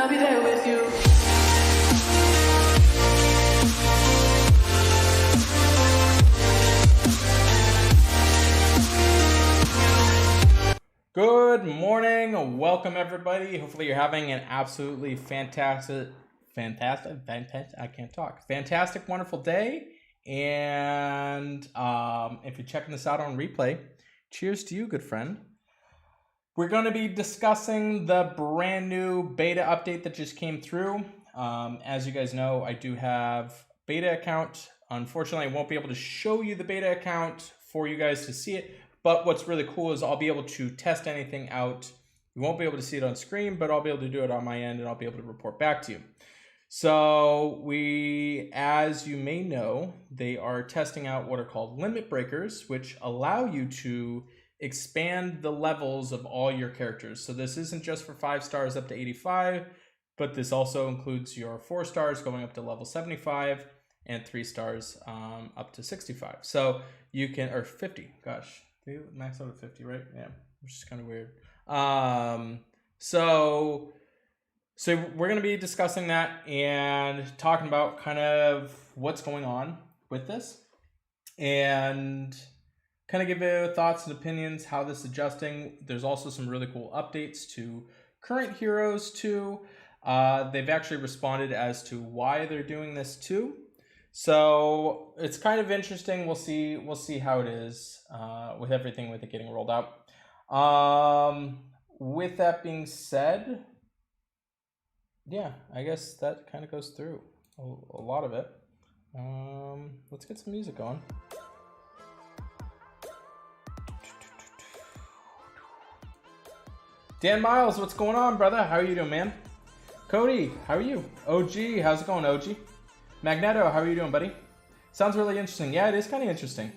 I'll be there with you. Good morning. Welcome everybody. Hopefully you're having an absolutely fantastic, wonderful day. And if you're checking this out on replay, cheers to you, good friend. We're going to be discussing the brand new beta update that just came through. As you guys know, I do have beta account. Unfortunately, I won't be able to show you the beta account for you guys to see it. But what's really cool is I'll be able to test anything out. You won't be able to see it on screen, but I'll be able to do it on my end and I'll be able to report back to you. So as you may know, they are testing out what are called limit breakers, which allow you to expand the levels of all your characters. So this isn't just for 5 stars up to 85, but this also includes your 4 stars going up to level 75 and 3 stars up to 65. So you can, or 50, gosh, they max out at 50, right? Yeah, which is kind of weird. So we're going to be discussing that and talking about kind of what's going on with this and kind of give you thoughts and opinions, how this is adjusting. There's also some really cool updates to current heroes too. They've actually responded as to why they're doing this too. So it's kind of interesting. We'll see how it is with everything with it getting rolled out. With that being said, yeah, I guess that kind of goes through a lot of it. Let's get some music on. Dan Miles, what's going on, brother? How are you doing, man? Cody, how are you? OG, how's it going, OG? Magneto, how are you doing, buddy? Sounds really interesting. Yeah, it is kind of interesting.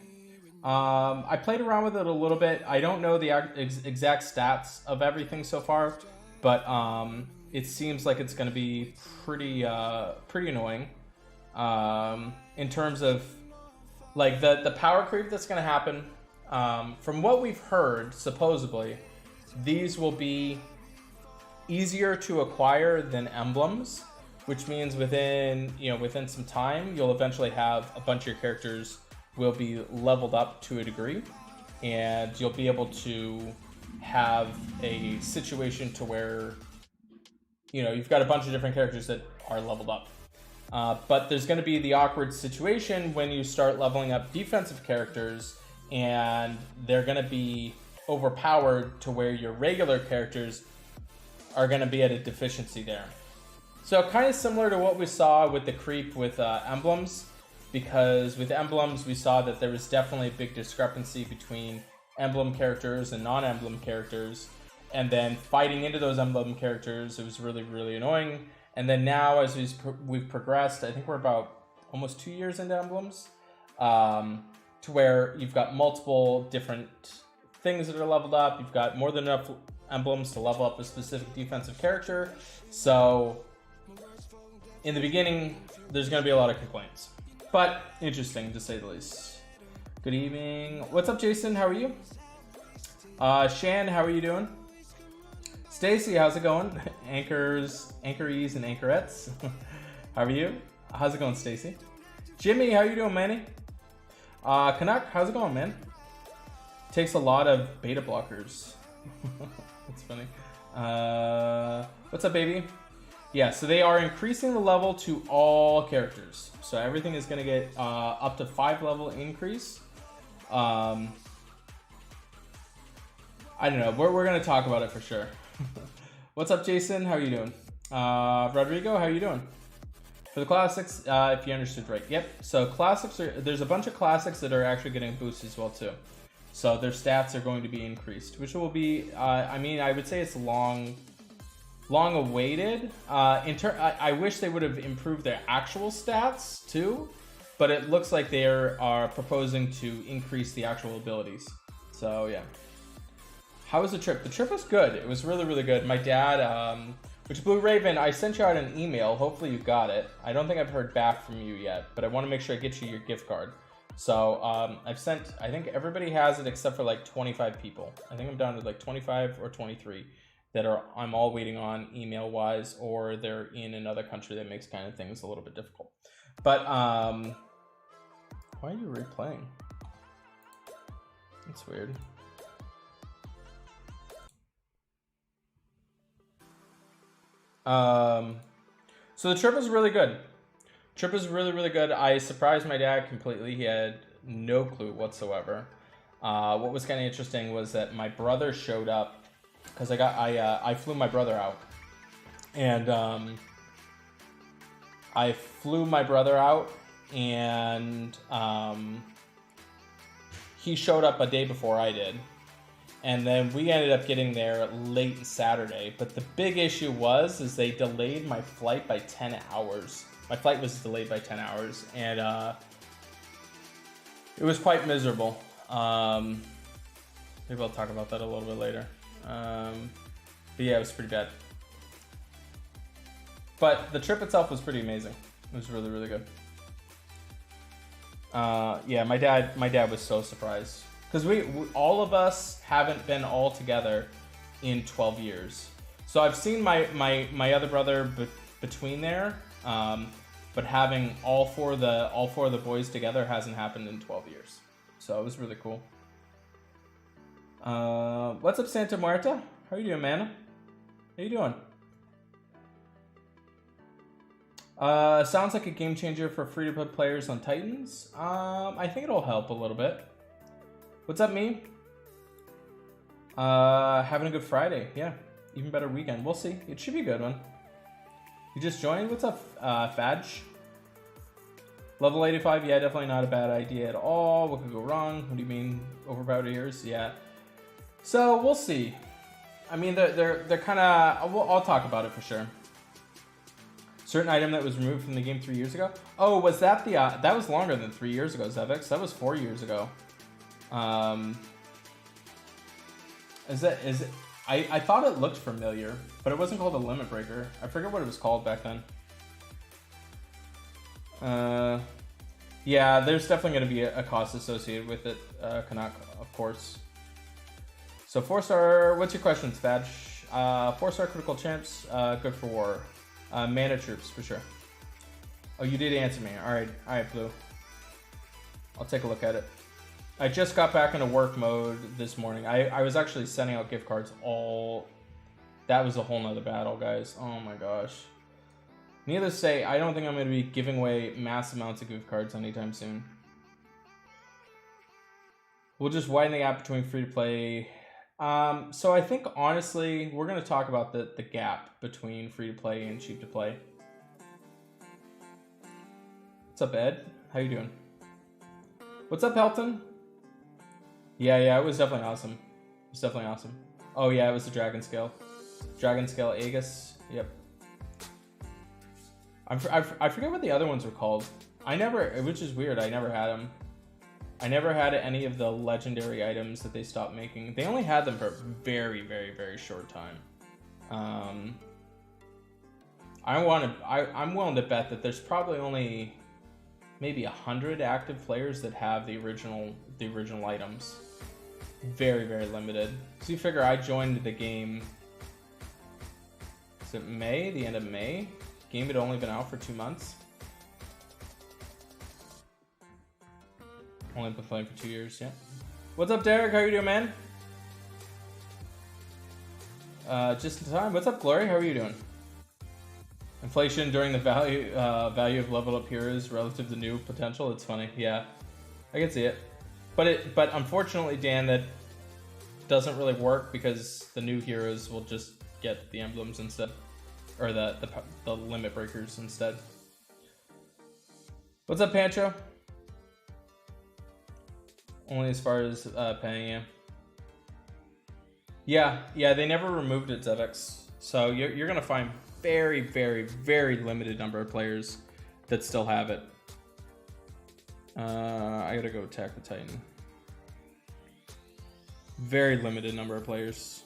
I played around with it a little bit. I don't know the exact stats of everything so far, but it seems like it's going to be pretty annoying in terms of like the power creep that's going to happen. From what we've heard, supposedly, these will be easier to acquire than emblems, which means within some time, you'll eventually have a bunch of your characters will be leveled up to a degree, and you'll be able to have a situation to where, you've got a bunch of different characters that are leveled up. But there's going to be the awkward situation when you start leveling up defensive characters, and they're going to be overpowered to where your regular characters are going to be at a deficiency there. So kind of similar to what we saw with the creep with emblems, because with emblems we saw that there was definitely a big discrepancy between emblem characters and non-emblem characters, and then fighting into those emblem characters, it was really, really annoying. And then now as we've progressed, I think we're about almost 2 years into emblems, to where you've got multiple different things that are leveled up. You've got more than enough emblems to level up a specific defensive character. So in the beginning, there's going to be a lot of complaints, but interesting to say the least. Good evening. What's up, Jason? How are you? Shan, how are you doing? Stacy, how's it going? Anchors, anchorees, and anchorettes. How are you? How's it going, Stacy? Jimmy, how you doing, Manny? Canuck, how's it going, man? Takes a lot of beta blockers. That's funny. What's up, baby? Yeah, so they are increasing the level to all characters. So everything is going to get up to 5 level increase. I don't know. We're going to talk about it for sure. What's up, Jason? How are you doing? Rodrigo, how are you doing? For the classics, if you understood right. Yep. So classics there's a bunch of classics that are actually getting boosted as well too. So their stats are going to be increased, which will be, I would say it's long awaited. I wish they would have improved their actual stats too, but it looks like they are proposing to increase the actual abilities. So yeah. How was the trip? The trip was good. It was really, really good. My dad, which Blue Raven, I sent you out an email. Hopefully you got it. I don't think I've heard back from you yet, but I want to make sure I get you your gift card. So I've sent, I think everybody has it except for like 25 people. I think I'm down to like 25 or 23. that I'm all waiting on email wise, or they're in another country that makes kind of things a little bit difficult. But why are you replaying? That's weird. So the trip was really good. Trip was really, really good. I surprised my dad completely. He had no clue whatsoever. What was kind of interesting was that my brother showed up because I flew my brother out, and I flew my brother out, and he showed up a day before I did. And then we ended up getting there late Saturday. But the big issue is they delayed my flight by 10 hours. My flight was delayed by 10 hours. And it was quite miserable. Maybe I'll talk about that a little bit later. But yeah, it was pretty bad. But the trip itself was pretty amazing. It was really, really good. Yeah, my dad was so surprised. Because we all of us haven't been all together in 12 years. So I've seen my other brother between there, but having all four of the boys together hasn't happened in 12 years. So it was really cool. What's up, Santa Muerta? How are you doing, man? How you doing? Sounds like a game changer for free-to-play players on Titans. I think it'll help a little bit. What's up, me? Having a good Friday. Yeah, even better weekend. We'll see. It should be a good one. You just joined? What's up, Fadge? Level 85? Yeah, definitely not a bad idea at all. What could go wrong? What do you mean, overpowered ears? Yeah. So, we'll see. I mean, they're kind of... I'll talk about it for sure. Certain item that was removed from the game 3 years ago? Oh, was that the... that was longer than 3 years ago, Zevix. That was 4 years ago. Is it? I thought it looked familiar, but it wasn't called a limit breaker. I forget what it was called back then. Yeah, there's definitely going to be a cost associated with it, Canuck, of course. So 4-star, what's your question, Spatch? 4-star critical champs, good for war. Mana troops, for sure. Oh, you did answer me. Alright, Blue. I'll take a look at it. I just got back into work mode this morning. I was actually sending out gift cards all... That was a whole nother battle, guys. Oh my gosh. Needless to say, I don't think I'm going to be giving away mass amounts of gift cards anytime soon. We'll just widen the gap between free-to-play. So I think, honestly, we're going to talk about the gap between free-to-play and cheap-to-play. What's up, Ed? How you doing? What's up, Helton? Yeah, it was definitely awesome. It was definitely awesome. Oh yeah, it was the Dragon Scale. Dragon Scale Aegis. Yep. I forget what the other ones were called. Which is weird, I never had them. I never had any of the legendary items that they stopped making. They only had them for a very, very, very short time. I'm willing to bet that there's probably only maybe 100 active players that have the original items. Very, very limited. So you figure I joined the game, is it May? The end of May? Game had only been out for 2 months. Only been playing for 2 years, yeah. What's up, Derek? How you doing, man? Just in time. What's up, Glory? How are you doing? Inflation during the value of level up heroes relative to new potential. It's funny, yeah. I can see it. But unfortunately, Dan, that doesn't really work because the new heroes will just get the emblems instead, or the limit breakers instead. What's up, Pancho? Only as far as paying you. Yeah, they never removed it, Zevex. So you're gonna find very, very, very limited number of players that still have it. I gotta go attack the Titan. Very limited number of players.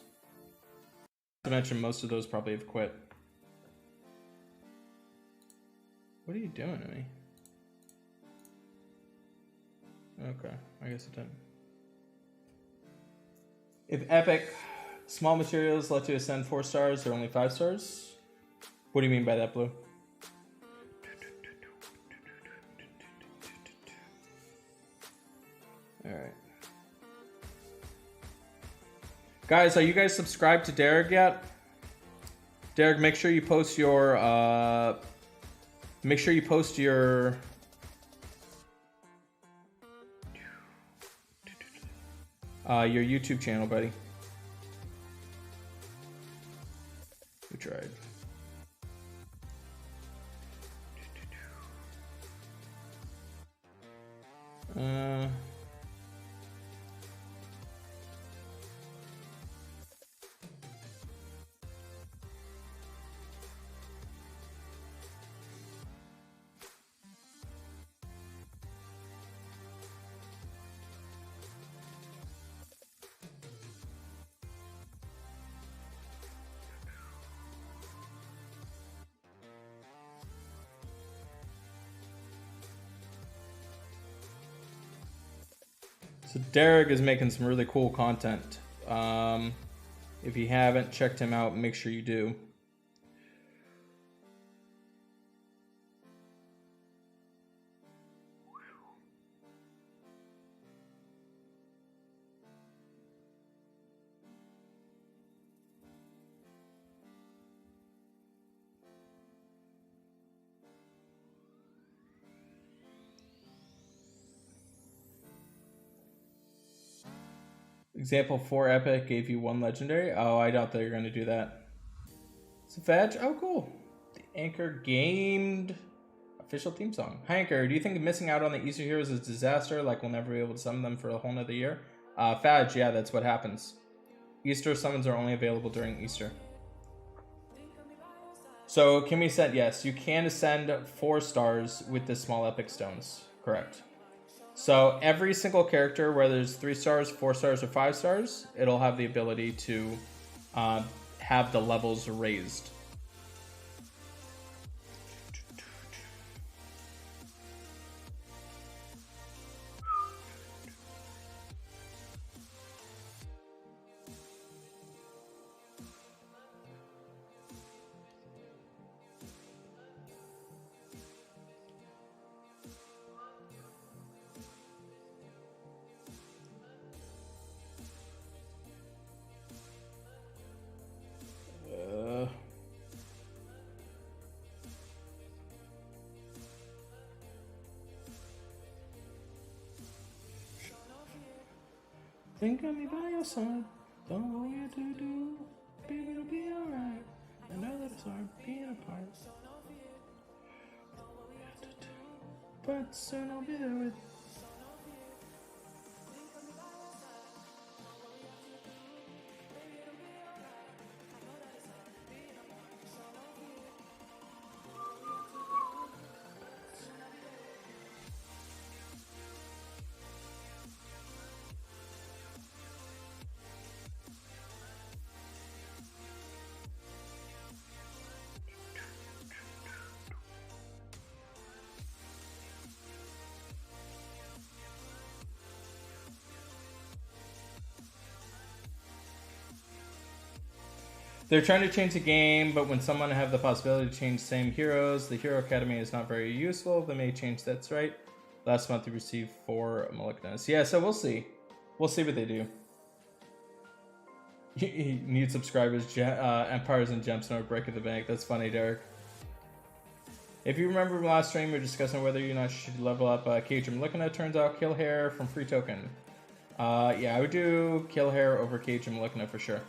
Not to mention, most of those probably have quit. What are you doing to me? Okay, I guess it didn't. If Epic Small materials let you ascend 4 stars or only 5 stars? What do you mean by that, Blue? Alright. Guys, are you guys subscribed to Derek yet? Derek, make sure you post your your YouTube channel, buddy. We tried. So Derek is making some really cool content. If you haven't checked him out, make sure you do. Example 4 epic gave you 1 legendary. Oh, I doubt they're going to do that. It's a fetch. Oh, cool. The Anchor gamed official theme song. Hi, Anchor. Do you think missing out on the Easter heroes is a disaster? Like we'll never be able to summon them for a whole nother year? Fadge, yeah, that's what happens. Easter summons are only available during Easter. So can we ascend? Yes, you can ascend 4 stars with the small epic stones. Correct. So every single character, whether it's 3 stars, 4 stars, or 5 stars, it'll have the ability to have the levels raised. Think of me by your side. Don't know what to do. Baby, it'll be alright. I know that it's hard being apart. But soon I'll be there with. They're trying to change the game, but when someone have the possibility to change the same heroes, the Hero Academy is not very useful. They may change that's right. Last month you received 4 Moloknas. Yeah, so we'll see. We'll see what they do. You need subscribers, Empires and Gemstone breaking the bank. That's funny, Derek. If you remember from last stream, we were discussing whether you not should level up Cage I'm looking at. Turns out Kill Hair from Free Token. Yeah, I would do Kill Hair over Cage I'm looking at for sure.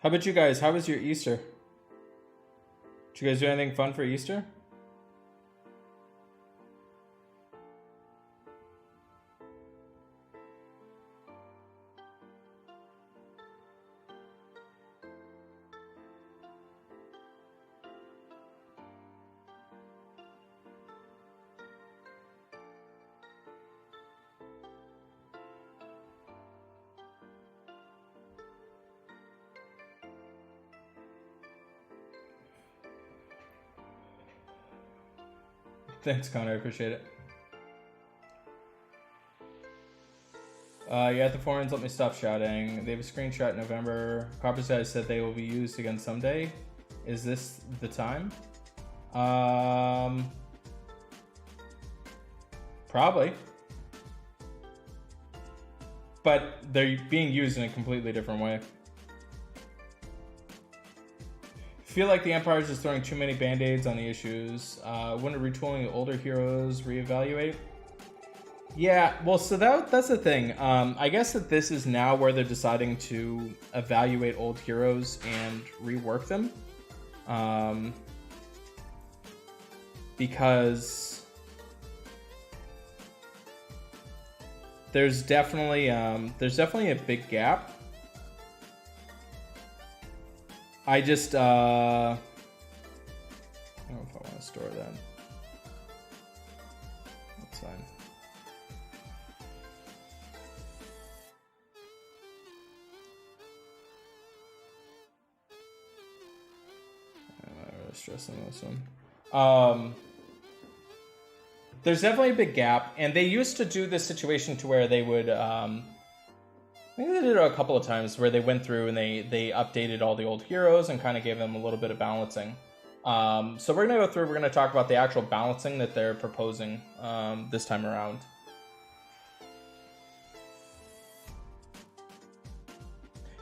How about you guys? How was your Easter? Did you guys do anything fun for Easter? Thanks, Connor. I appreciate it. Yeah, the forums let me stop shouting. They have a screenshot in November. Copper Sky said they will be used again someday. Is this the time? Probably. But they're being used in a completely different way. Feel like the Empire is just throwing too many band-aids on the issues. Wouldn't retooling the older heroes reevaluate? Yeah, well, so that's the thing. I guess that this is now where they're deciding to evaluate old heroes and rework them. Because there's definitely a big gap. I just I don't know if I want to store that. That's fine. I'm not really stressing this one. There's definitely a big gap, and they used to do this situation to where they would I think they did it a couple of times where they went through and they updated all the old heroes and kind of gave them a little bit of balancing. So we're going to go through, we're going to talk about the actual balancing that they're proposing this time around.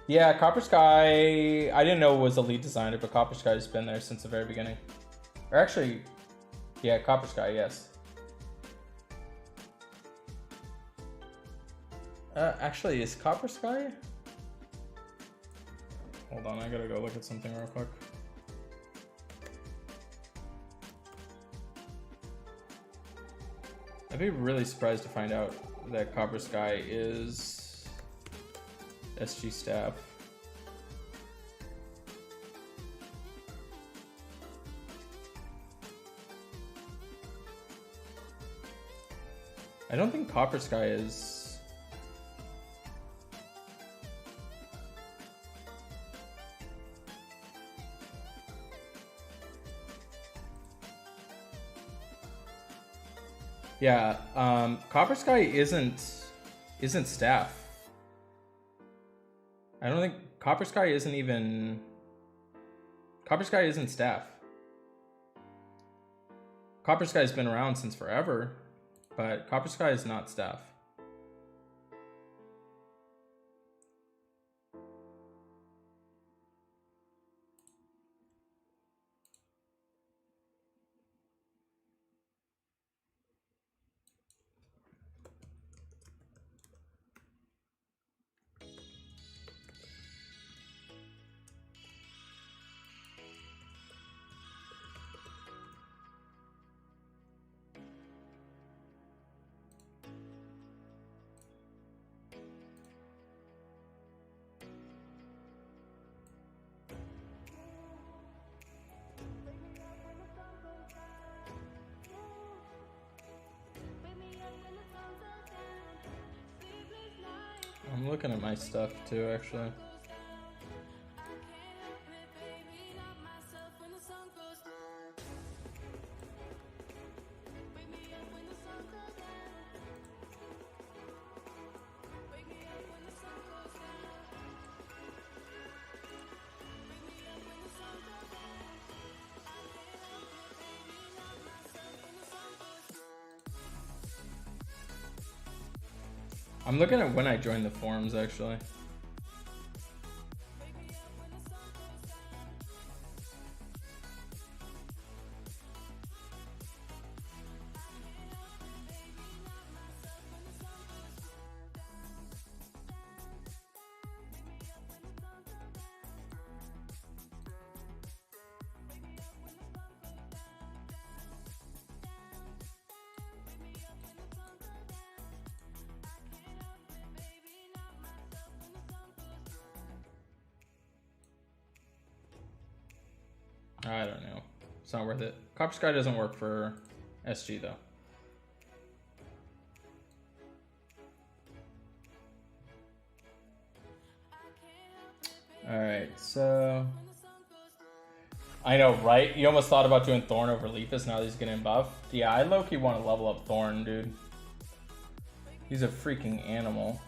Yeah, Copper Sky, I didn't know it was a lead designer, but Copper Sky has been there since the very beginning. Or actually, yeah, Copper Sky, yes. Actually, is Copper Sky? Hold on, I gotta go look at something real quick. I'd be really surprised to find out that Copper Sky is SG staff. I don't think Copper Sky is... Yeah, Copper Sky isn't staff. I don't think Copper Sky isn't even... Copper Sky isn't staff. Copper Sky's been around since forever, but Copper Sky is not staff. I'm looking at my stuff too, actually. I'm looking at when I joined the forums, actually. I don't know. It's not worth it. Copper Sky doesn't work for SG though. Alright, so... I know, right? You almost thought about doing Thorn over Lepus now that he's getting buffed. Yeah, I low-key want to level up Thorn, dude. He's a freaking animal.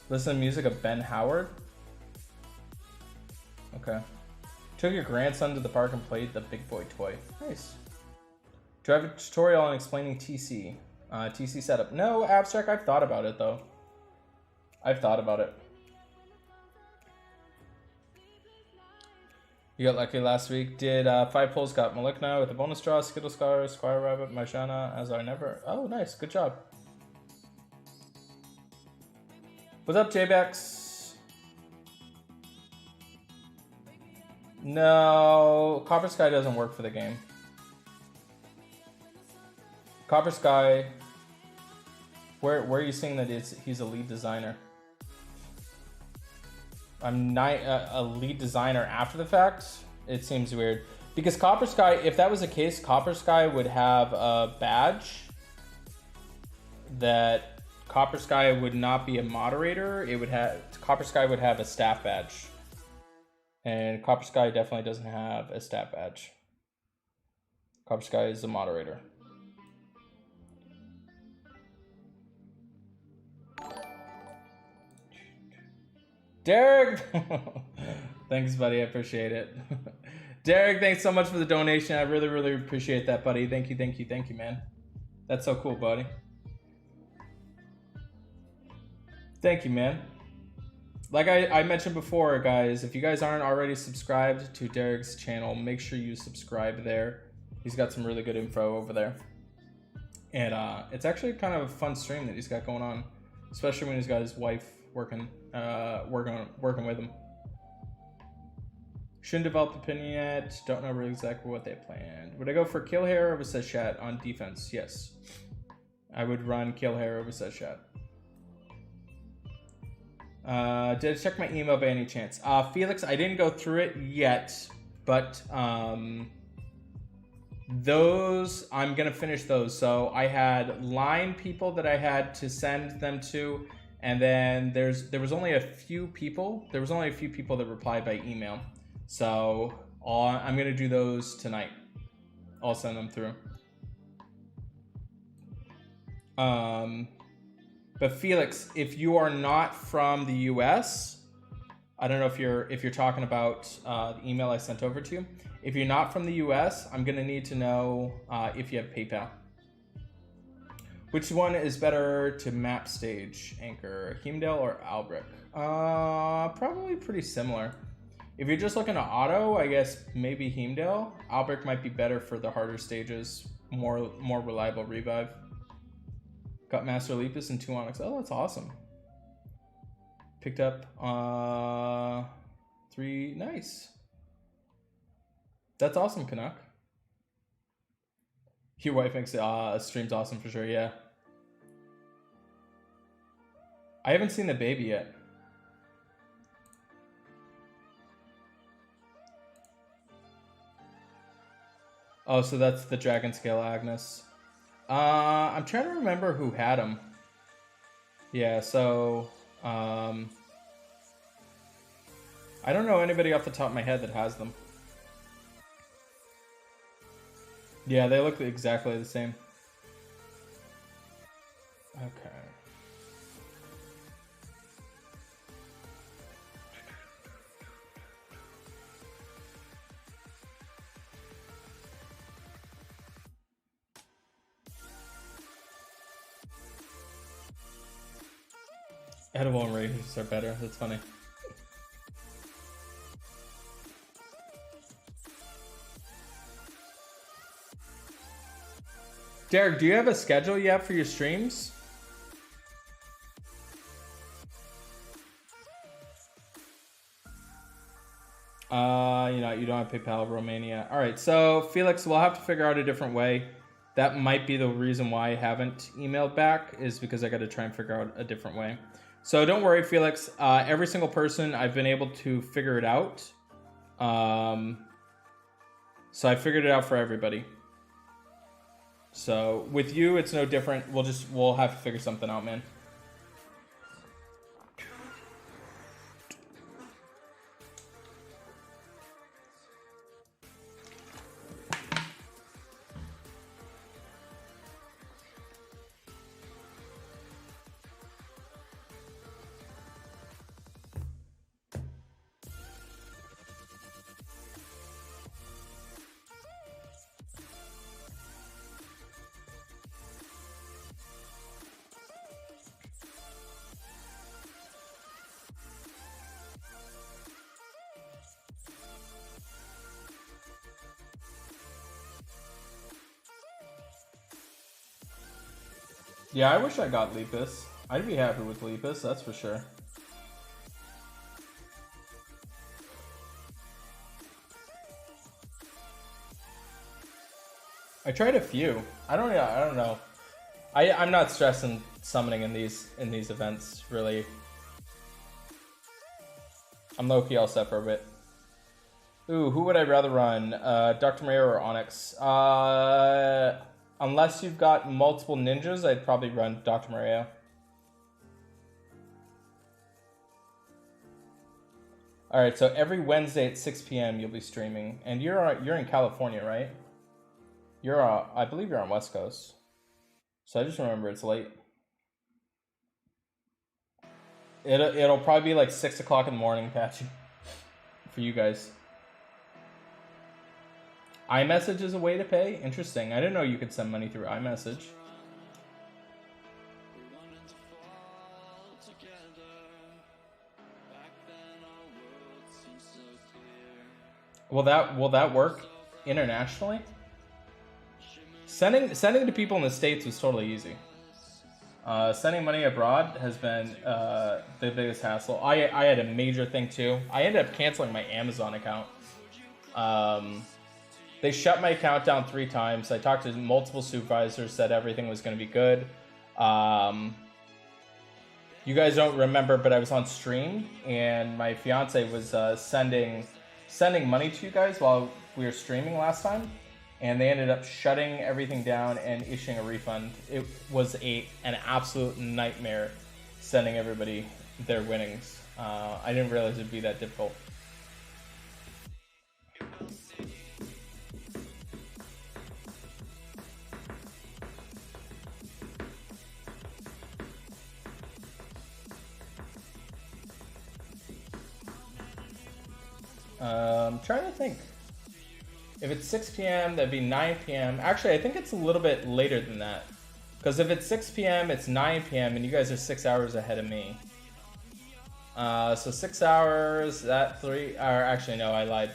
Listen to music of Ben Howard? Okay. Took your grandson to the park and played the big boy toy. Nice. Do I have a tutorial on explaining TC? TC setup. No, Abstract, I've thought about it though. I've thought about it. You got lucky last week. Did 5 pulls, got Malikna with a bonus draw, Skittle Scar, Squire Rabbit, Marjana, as I never. Oh, nice. Good job. What's up, Jbex? No, Copper Sky doesn't work for the game. Copper Sky, where are you seeing that he's a lead designer? I'm not a lead designer after the fact. It seems weird because Copper Sky, if that was the case, Copper Sky would have a badge that Copper Sky would not be a moderator. It would have Copper Sky would have a staff badge, and Copper Sky definitely doesn't have a staff badge. Copper Sky is a moderator. Derek, thanks, buddy. I appreciate it. Derek, thanks so much for the donation. I really, really appreciate that, buddy. Thank you, thank you, thank you, man. That's so cool, buddy. Thank you, man. Like I mentioned before, guys, if you guys aren't already subscribed to Derek's channel, make sure you subscribe there. He's got some really good info over there. And it's actually kind of a fun stream that he's got going on, especially when he's got his wife working with him. Shouldn't develop opinion yet. Don't know really exactly what they planned. Would I go for Kill Hair over Seshat on defense? Yes. I would run Kill Hair over Seshat. Did I check my email by any chance? Felix, I didn't go through it yet, but those, I'm gonna finish those. So I had line people that I had to send them to, and then there was only a few people. There was only a few people that replied by email. So I'm gonna do those tonight. I'll send them through. But Felix, if you are not from the US, I don't know if you're talking about the email I sent over to you. If you're not from the US, I'm gonna need to know if you have PayPal. Which one is better to map stage, Anchor, Heimdall or Albrecht? Probably pretty similar. If you're just looking at auto, I guess maybe Heimdall. Albrecht might be better for the harder stages, more reliable revive. Got Master Lepus and 2 Onyx. Oh, that's awesome. Picked up 3. Nice. That's awesome, Canuck. Your wife makes streams awesome for sure, yeah. I haven't seen the baby yet. Oh, so that's the Dragon Scale Agnes. I'm trying to remember who had them. Yeah, so I don't know anybody off the top of my head that has them. Yeah, they look exactly the same. Okay. Edible and rays are better. That's funny. Derek, do you have a schedule yet for your streams? You don't have PayPal, Romania. All right, so Felix, we'll have to figure out a different way. That might be the reason why I haven't emailed back, is because I got to try and figure out a different way. So don't worry, Felix. Every single person, I've been able to figure it out. So I figured it out for everybody. So with you, it's no different. We'll have to figure something out, man. Yeah, I wish I got Lepus. I'd be happy with Lepus, that's for sure. I tried a few. I don't know. I'm not stressing summoning in these events, really. I'm low-key all set for a bit. Ooh, who would I rather run? Dr. Mario or Onyx? Unless you've got multiple ninjas, I'd probably run Dr. Mario. Alright, so every Wednesday at 6 p.m. you'll be streaming. And you're in California, right? I believe you're on West Coast. So I just remember it's late. It'll probably be like 6 o'clock in the morning, Patchy. For you guys. iMessage is a way to pay? Interesting. I didn't know you could send money through iMessage. Will that work internationally? Sending to people in the States was totally easy. Sending money abroad has been the biggest hassle. I had a major thing too. I ended up canceling my Amazon account. They shut my account down 3 times. I talked to multiple supervisors, said everything was going to be good. You guys don't remember, but I was on stream, and my fiance was sending money to you guys while we were streaming last time, and they ended up shutting everything down and issuing a refund. It was an absolute nightmare sending everybody their winnings. I didn't realize it'd be that difficult. I'm trying to think. If it's 6 p.m., that'd be 9 p.m. Actually, I think it's a little bit later than that. Because if it's 6 p.m., it's 9 p.m., and you guys are 6 hours ahead of me. So 6 hours, that 3... Or actually, no, I lied.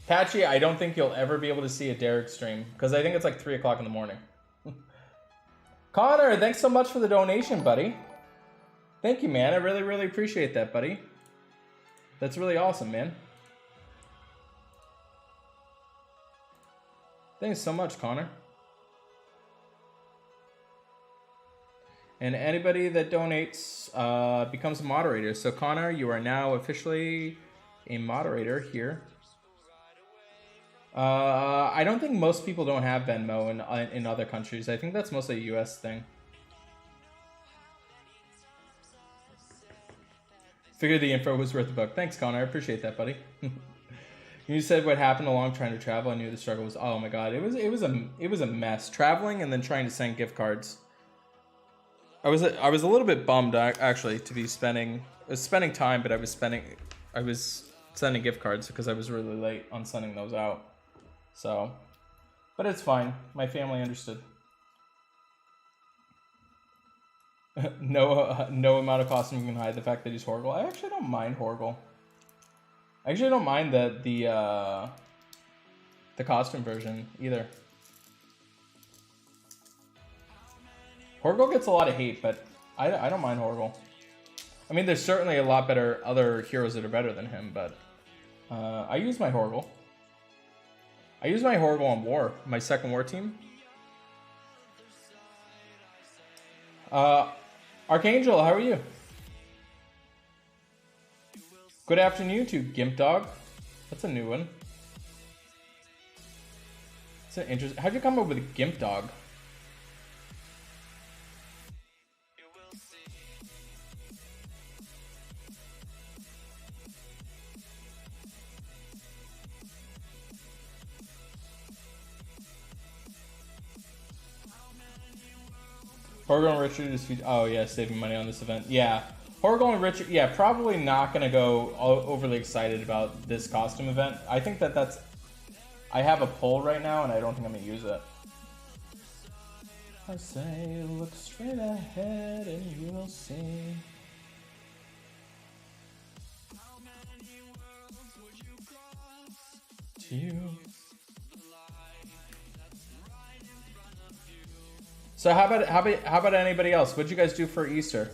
Patchy, I don't think you'll ever be able to see a Derek stream. Because I think it's like 3 o'clock in the morning. Connor, thanks so much for the donation, buddy. Thank you, man. I really, really appreciate that, buddy. That's really awesome, man. Thanks so much, Connor. And anybody that donates becomes a moderator. So, Connor, you are now officially a moderator here. I don't think most people don't have Venmo in other countries. I think that's mostly a US thing. Figured the info was worth the book. Thanks, Connor. I appreciate that, buddy. You said what happened along trying to travel. I knew the struggle was. Oh my god, it was a mess. Traveling and then trying to send gift cards. I was a little bit bummed actually to be spending time, but I was sending gift cards because I was really late on sending those out. So, but it's fine. My family understood. No amount of costume can hide the fact that he's Horrible. I actually don't mind Horrible. I actually don't mind the costume version either. Horrible gets a lot of hate, but I don't mind Horrible. I mean, there's certainly a lot better other heroes that are better than him, but I use my Horrible. I use my Horrible on War, my second War team. Archangel, how are you? Good afternoon to Gimp Dog. That's a new one. It's an interesting. How'd you come up with a gimp dog? Horrigal and Richard is oh yeah, saving money on this event. Yeah, Horrigal and Richard. Yeah, probably not gonna go overly excited about this costume event. I think that's. I have a poll right now, and I don't think I'm gonna use it. I say, look straight ahead, and you will see. To. So how about anybody else? What'd you guys do for Easter?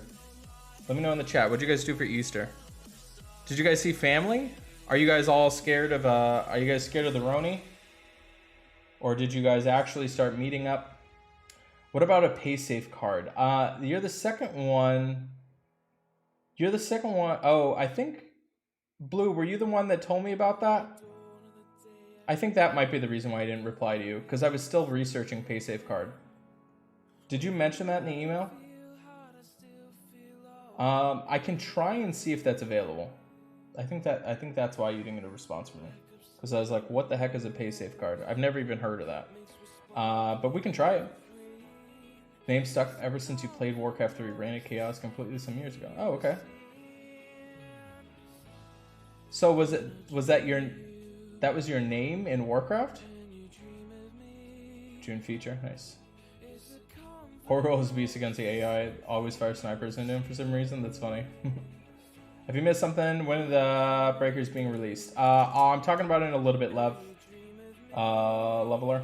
Let me know in the chat. What'd you guys do for Easter? Did you guys see family? Are you guys all scared of are you guys scared of the Roni? Or did you guys actually start meeting up? What about a PaySafe card? You're the second one. You're the second one. Oh, I think Blue, were you the one that told me about that? I think that might be the reason why I didn't reply to you, because I was still researching PaySafe card. Did you mention that in the email? I can try and see if that's available. I think that's why you didn't get a response from me, because I was like, what the heck is a PaySafe card? I've never even heard of that. But we can try it. Name stuck ever since you played Warcraft 3. Ran at Chaos completely some years ago. Oh, okay. So was that your name in Warcraft? June feature, nice. Horror's beast against the AI, always fire snipers into him for some reason. That's funny. Have you missed something? When are the breakers being released? I'm talking about it in a little bit, Leveler.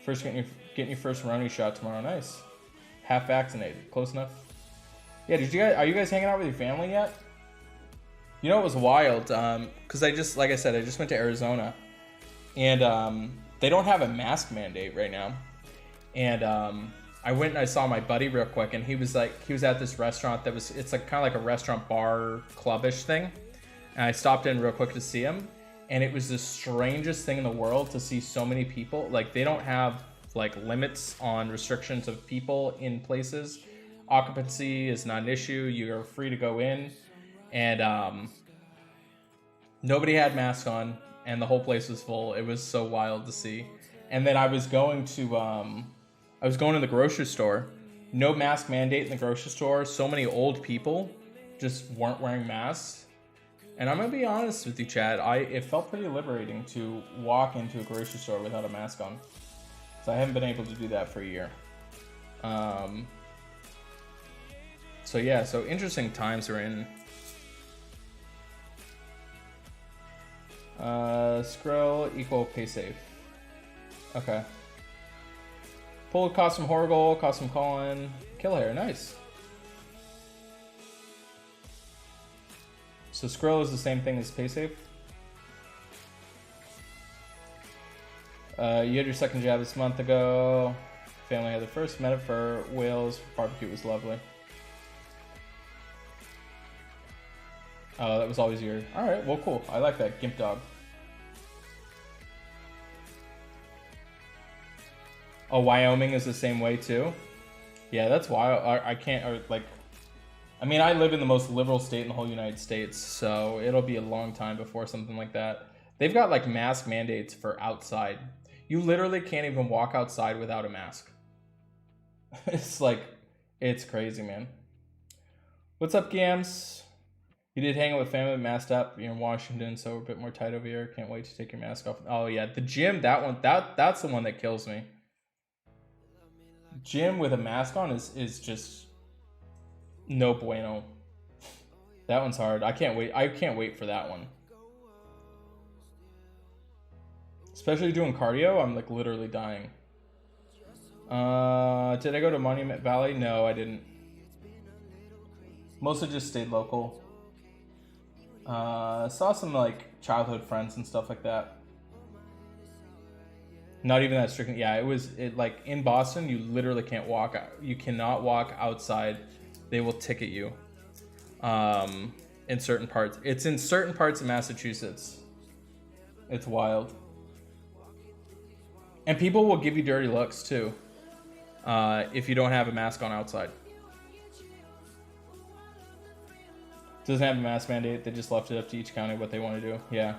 First, getting your first Roni shot tomorrow. Nice. Half vaccinated. Close enough. Yeah. Are you guys hanging out with your family yet? You know, it was wild. Because like I said, I just went to Arizona, and they don't have a mask mandate right now. And I went and I saw my buddy real quick, and he was at this restaurant it's like kind of like a restaurant bar clubbish thing. And I stopped in real quick to see him, and it was the strangest thing in the world to see so many people. Like, they don't have like limits on restrictions of people in places. Occupancy is not an issue. You're free to go in, and nobody had masks on, and the whole place was full. It was so wild to see. And then I was going to the grocery store. No mask mandate in the grocery store. So many old people just weren't wearing masks. And I'm going to be honest with you, Chad. It felt pretty liberating to walk into a grocery store without a mask on. So I haven't been able to do that for a year. So yeah, so interesting times we're in. Scroll equal PaySafe. Okay. Pulled costume Horrigal, costume Colin, kill hair, nice. So Skrill is the same thing as PaySafe. You had your second jab this month ago. Family had the first. Met it for Wales. Barbecue was lovely. Oh, that was always your. All right, well, cool. I like that gimp dog. Oh, Wyoming is the same way too. Yeah, that's wild. I can't I mean, I live in the most liberal state in the whole United States, so it'll be a long time before something like that. They've got like mask mandates for outside. You literally can't even walk outside without a mask. It's crazy, man. What's up, Gams? You did hang out with family, masked up. You're in Washington, so we're a bit more tight over here. Can't wait to take your mask off. Oh yeah, the gym, that's the one that kills me. Gym with a mask on is just no bueno. That one's hard. I can't wait for that one. Especially doing cardio, I'm like literally dying. Did I go to Monument Valley? No, I didn't. Mostly just stayed local. Saw some like childhood friends and stuff like that. Not even that strict. Yeah, it like in Boston, you literally can't walk. You cannot walk outside. They will ticket you. In certain parts. It's in certain parts of Massachusetts. It's wild. And people will give you dirty looks too if you don't have a mask on outside. Doesn't have a mask mandate. They just left it up to each county what they want to do. Yeah.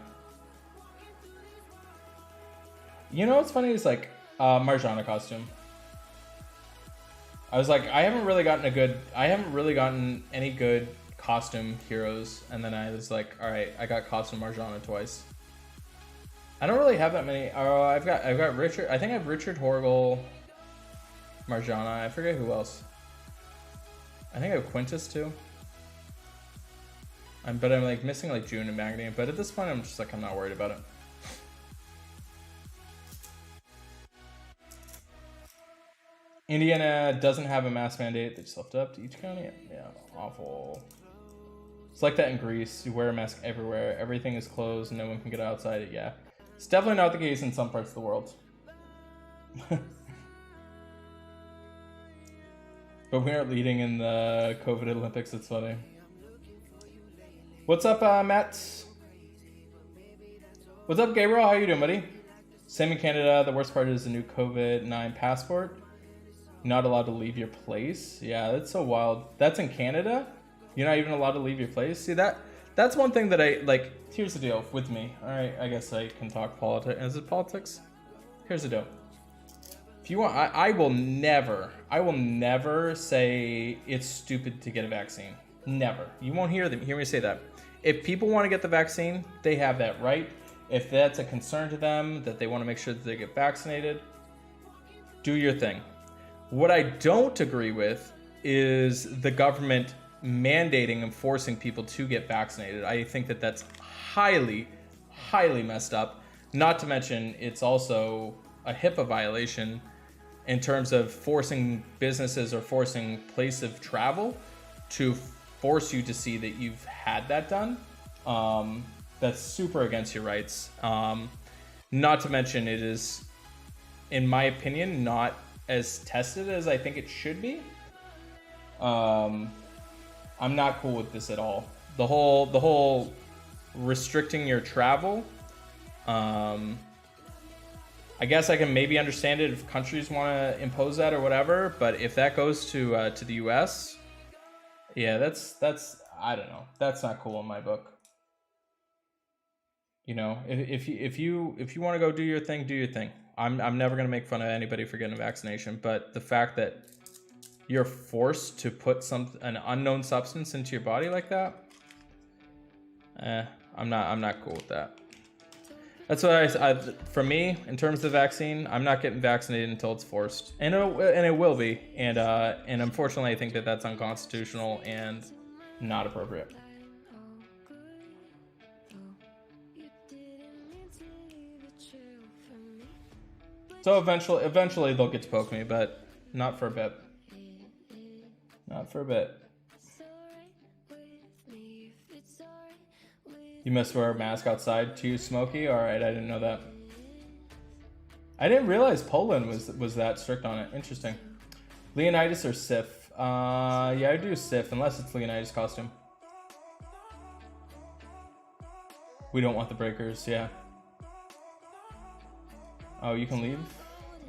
You know what's funny is like Marjana costume. I was like, I haven't really gotten any good costume heroes, and then I was like, all right, I got costume Marjana twice. I don't really have that many. Oh, I've got Richard. I think I have Richard Horgle, Marjana. I forget who else. I think I have Quintus too. But I'm like missing like June and Magni. But at this point, I'm just like, I'm not worried about it. Indiana doesn't have a mask mandate. They just left it up to each county. Yeah, awful. It's like that in Greece. You wear a mask everywhere. Everything is closed. No one can get outside it. Yeah. It's definitely not the case in some parts of the world. But we aren't leading in the COVID Olympics. It's funny. What's up, Matt? What's up, Gabriel? How you doing, buddy? Same in Canada. The worst part is the new COVID-19 passport. Not allowed to leave your place. Yeah, that's so wild. That's in Canada? You're not even allowed to leave your place? See, that's one thing that I, like, here's the deal with me. All right, I guess I can talk politics. Is it politics? Here's the deal. If you want, I will never say it's stupid to get a vaccine. Never. You won't hear me say that. If people want to get the vaccine, they have that right. If that's a concern to them, that they want to make sure that they get vaccinated, do your thing. What I don't agree with is the government mandating and forcing people to get vaccinated. I think that that's highly, highly messed up. Not to mention, it's also a HIPAA violation in terms of forcing businesses or forcing place of travel to force you to see that you've had that done. That's super against your rights. Not to mention, it is, in my opinion, not as tested as I think it should be. I'm not cool with this at all. The whole restricting your travel. I guess I can maybe understand it if countries want to impose that or whatever, but if that goes to the US, yeah, that's I don't know. That's not cool in my book. You know, if you want to go do your thing, do your thing. I'm never going to make fun of anybody for getting a vaccination, but the fact that you're forced to put an unknown substance into your body like that, I'm not cool with that. That's what for me, in terms of the vaccine, I'm not getting vaccinated until it's forced, and it will be, and unfortunately, I think that that's unconstitutional and not appropriate. So eventually they'll get to poke me, but not for a bit. Not for a bit. You must wear a mask outside too, Smokey? Alright, I didn't know that. I didn't realize Poland was that strict on it. Interesting. Leonidas or Sif? Yeah, I do Sif, unless it's Leonidas costume. We don't want the breakers, yeah. Oh, you can leave?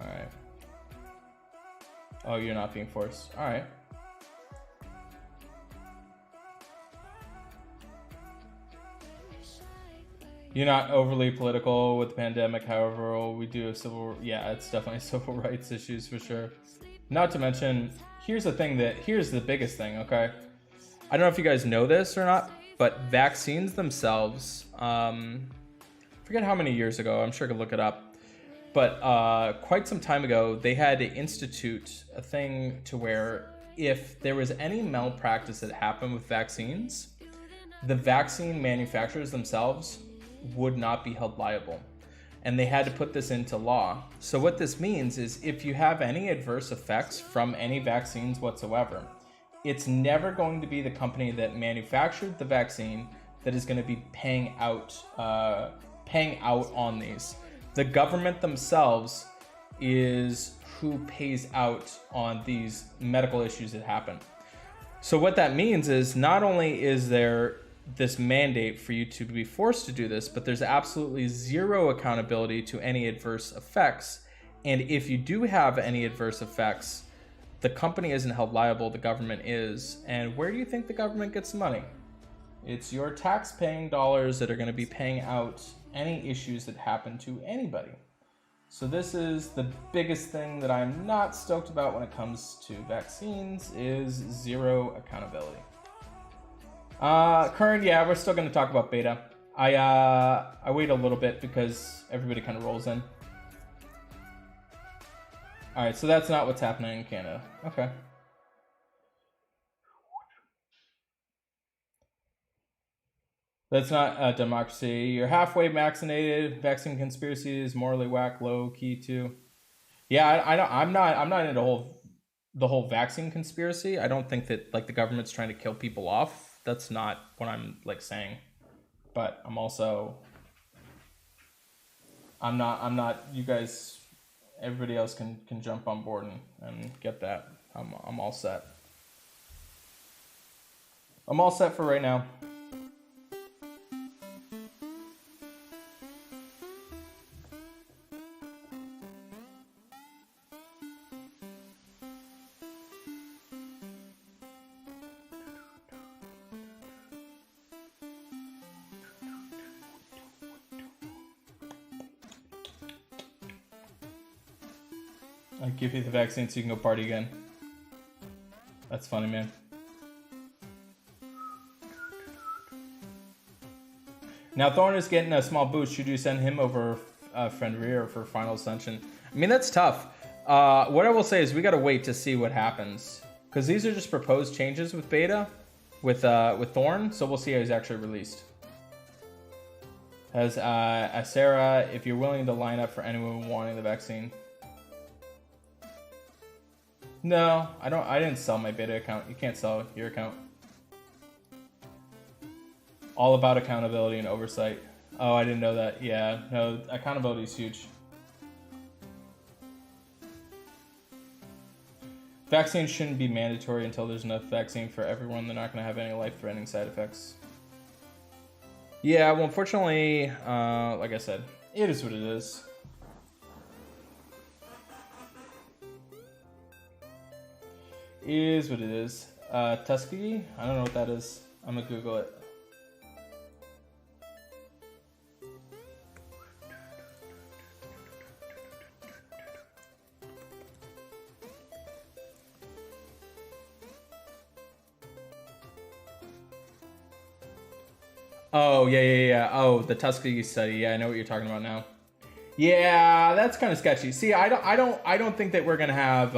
Alright. Oh, you're not being forced. Alright. You're not overly political with the pandemic, however, we do have yeah, it's definitely civil rights issues for sure. Not to mention, here's the biggest thing, okay? I don't know if you guys know this or not, but vaccines themselves, forget how many years ago, I'm sure I could look it up, but quite some time ago, they had to institute a thing to where if there was any malpractice that happened with vaccines, the vaccine manufacturers themselves would not be held liable. And they had to put this into law. So what this means is if you have any adverse effects from any vaccines whatsoever, it's never going to be the company that manufactured the vaccine that is going to be paying out on these. The government themselves is who pays out on these medical issues that happen. So what that means is not only is there this mandate for you to be forced to do this, but there's absolutely zero accountability to any adverse effects And if you do have any adverse effects, the company isn't held liable, the government is. And where do you think the government gets the money? It's your tax-paying dollars that are going to be paying out any issues that happen to anybody. So this is the biggest thing that I'm not stoked about when it comes to vaccines, is zero accountability. Current, yeah, we're still going to talk about beta. I wait a little bit because everybody kind of rolls in. All right, so that's not what's happening in Canada. Okay. That's not a democracy. You're halfway vaccinated. Vaccine conspiracy is morally whack, low key too. Yeah, I'm not into the whole vaccine conspiracy. I don't think that like the government's trying to kill people off. That's not what I'm like saying. But I'm not. You guys, everybody else can jump on board and get that. I'm all set. I'm all set for right now. I give you the vaccine so you can go party again. That's funny, man. Now Thorn is getting a small boost. Should you send him over Fenrir for final ascension? I mean, that's tough. What I will say is we got to wait to see what happens. Because these are just proposed changes with beta, with Thorn. So we'll see how he's actually released. As Asera, if you're willing to line up for anyone wanting the vaccine. No, I didn't sell my beta account. You can't sell your account. All about accountability and oversight. Oh, I didn't know that. Yeah, no, accountability is huge. Vaccines shouldn't be mandatory until there's enough vaccine for everyone. They're not going to have any life-threatening side effects. Yeah, well, unfortunately, like I said, it is what it is. Is what it is. Tuskegee? I don't know what that is. I'm gonna Google it. Oh, yeah. Oh, the Tuskegee study. Yeah, I know what you're talking about now. Yeah, that's kind of sketchy. See, I don't think that we're gonna have.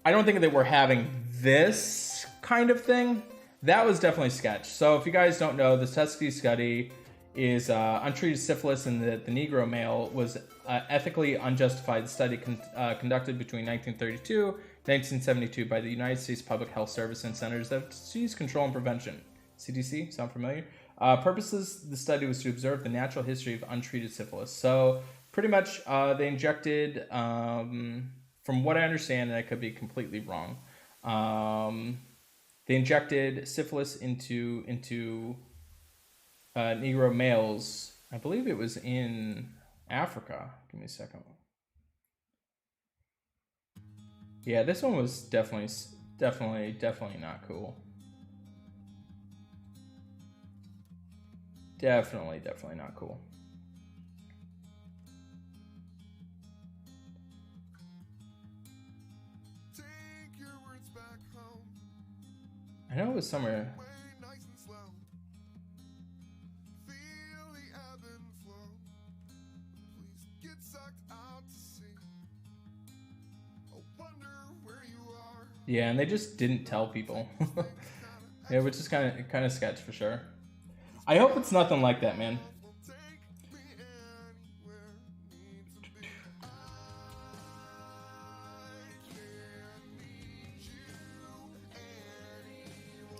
I don't think that we're having this kind of thing. That was definitely sketch. So if you guys don't know, the Tuskegee study is untreated syphilis in the Negro male was ethically unjustified study conducted between 1932 and 1972 by the United States Public Health Service and Centers of Disease Control and Prevention. CDC, sound familiar? Purposes, the study was to observe the natural history of untreated syphilis. So pretty much they injected, from what I understand, and I could be completely wrong, they injected syphilis into Negro males. I believe it was in Africa. Give me a second. Yeah, this one was definitely not cool. Definitely not cool. I know it was somewhere. Yeah, and they just didn't tell people. Yeah, which is kind of sketch for sure. I hope it's nothing like that, man.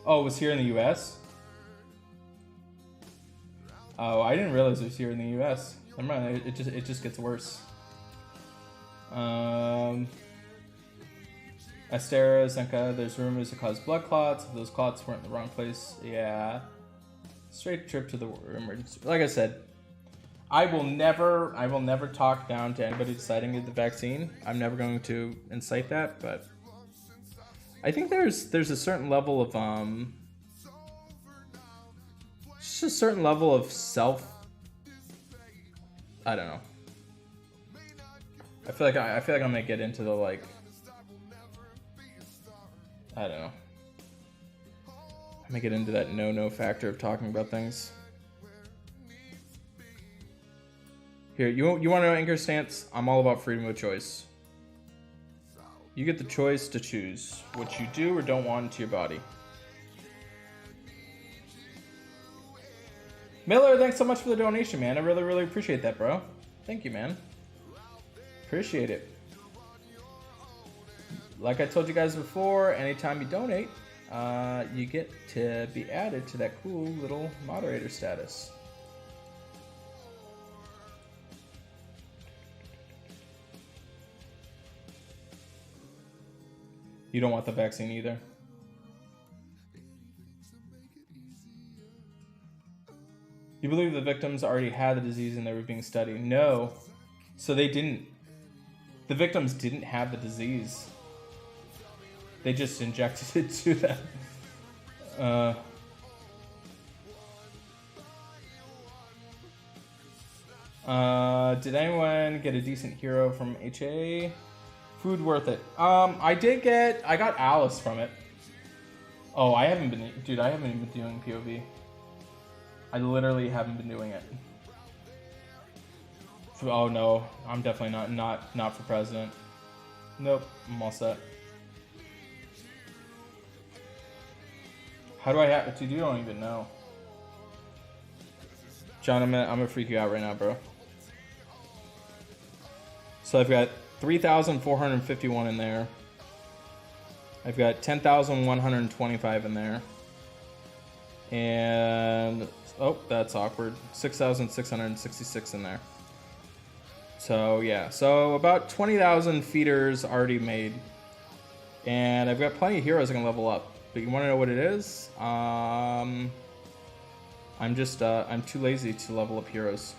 Oh, it was here in the U.S.? Oh, I didn't realize it was here in the U.S. Never mind, it just gets worse. Astera, Zenka, there's rumors it caused blood clots. If those clots weren't in the wrong place, yeah. Straight trip to the emergency. Like I said, I will never talk down to anybody deciding to get the vaccine. I'm never going to incite that, but I think there's a certain level of just a certain level of self. I don't know. I feel like I'm gonna get into the like. I don't know. I'm gonna get into that no factor of talking about things. Here, you want to know Anchor stance? I'm all about freedom of choice. You get the choice to choose what you do or don't want into your body. Miller, thanks so much for the donation, man. I really appreciate that, bro. Thank you, man. Appreciate it. Like I told you guys before, anytime you donate, you get to be added to that cool little moderator status. You don't want the vaccine either. You believe the victims already had the disease and they were being studied? No. So they didn't. The victims didn't have the disease. They just injected it to them. Did anyone get a decent hero from HA? Food worth it. I got Alice from it. Oh, I haven't even been doing POV. I literally haven't been doing it. Oh no, I'm definitely not for president. Nope, I'm all set. How do I have, dude, you don't even know. John, I'm gonna freak you out right now, bro. So I've got 3,451 in there. I've got 10,125 in there. And, oh, that's awkward. 6,666 in there. So, yeah. So, about 20,000 feeders already made. And I've got plenty of heroes I can level up. But you want to know what it is? I'm too lazy to level up heroes.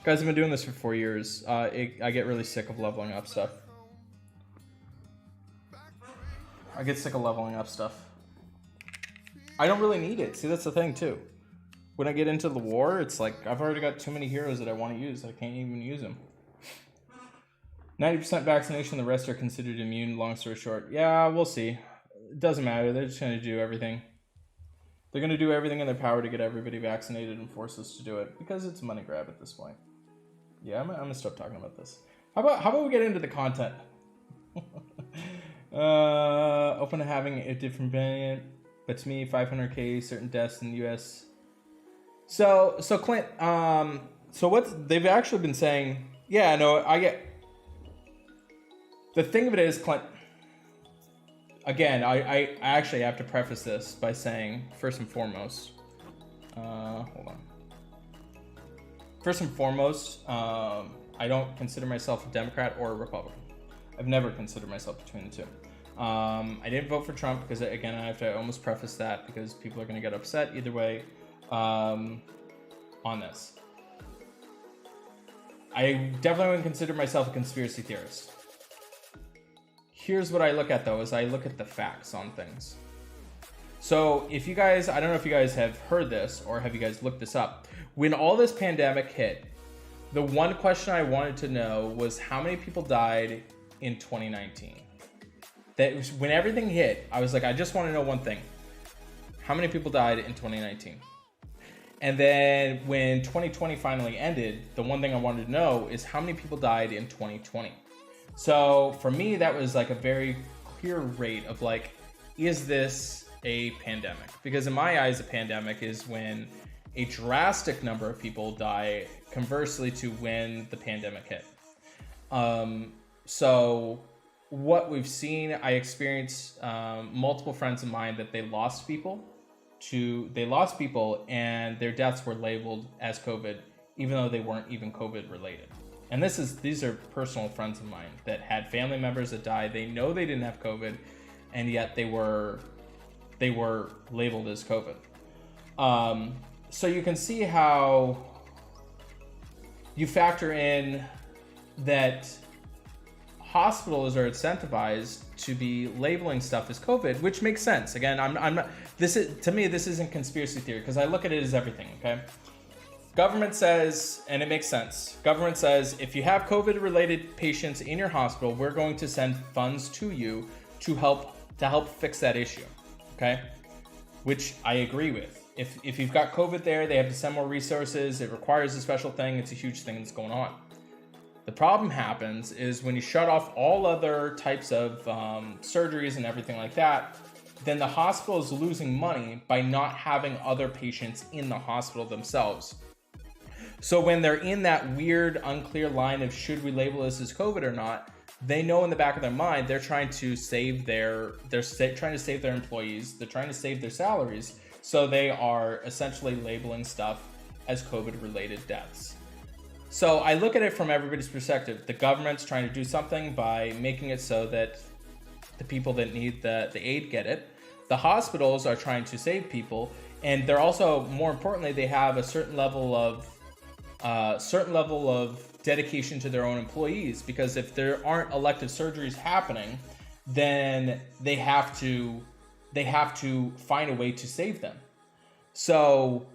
Guys, I've been doing this for 4 years. I get really sick of leveling up stuff. I get sick of leveling up stuff. I don't really need it. See, that's the thing, too. When I get into the war, it's like, I've already got too many heroes that I want to use. I can't even use them. 90% vaccination, the rest are considered immune, long story short. Yeah, we'll see. It doesn't matter. They're just going to do everything. They're going to do everything in their power to get everybody vaccinated and force us to do it. Because it's a money grab at this point. Yeah, I'm going to stop talking about this. How about we get into the content? Open to having a different variant. But to me, 500k certain deaths in the US. So Clint, so what they've actually been saying, yeah, no, I get. The thing of it is, Clint, again, I actually have to preface this by saying, first and foremost, hold on. First and foremost, I don't consider myself a Democrat or a Republican. I've never considered myself between the two. I didn't vote for Trump because, again, I have to almost preface that because people are going to get upset either way on this. I definitely wouldn't consider myself a conspiracy theorist. Here's what I look at, though, is I look at the facts on things. So if you guys, I don't know if you guys have heard this or have you guys looked this up. When all this pandemic hit, the one question I wanted to know was how many people died in 2019. That was, when everything hit, I was like, I just want to know one thing. How many people died in 2019? And then when 2020 finally ended, the one thing I wanted to know is how many people died in 2020. So for me, that was like a very clear rate of like, is this a pandemic? Because in my eyes, a pandemic is when a drastic number of people die conversely to when the pandemic hit. So what we've seen, I experienced multiple friends of mine that they lost people and their deaths were labeled as COVID, even though they weren't even COVID related. And these are personal friends of mine that had family members that died. They know they didn't have COVID, and yet they were labeled as COVID. So you can see how you factor in that hospitals are incentivized to be labeling stuff as COVID, which makes sense. Again, I'm not, to me, this isn't conspiracy theory, because I look at it as everything, okay? Government says, and it makes sense, government says, if you have COVID-related patients in your hospital, we're going to send funds to you to help fix that issue, okay? Which I agree with. If you've got COVID there, they have to send more resources, it requires a special thing, it's a huge thing that's going on. The problem happens is when you shut off all other types of surgeries and everything like that, then the hospital is losing money by not having other patients in the hospital themselves. So when they're in that weird, unclear line of should we label this as COVID or not, they know in the back of their mind they're trying to save their employees, they're trying to save their salaries, so they are essentially labeling stuff as COVID-related deaths. So I look at it from everybody's perspective. The government's trying to do something by making it so that the people that need the aid get it. The hospitals are trying to save people, and they're also, more importantly, they have a certain level of dedication to their own employees, because if there aren't elective surgeries happening, then they have to find a way to save them. So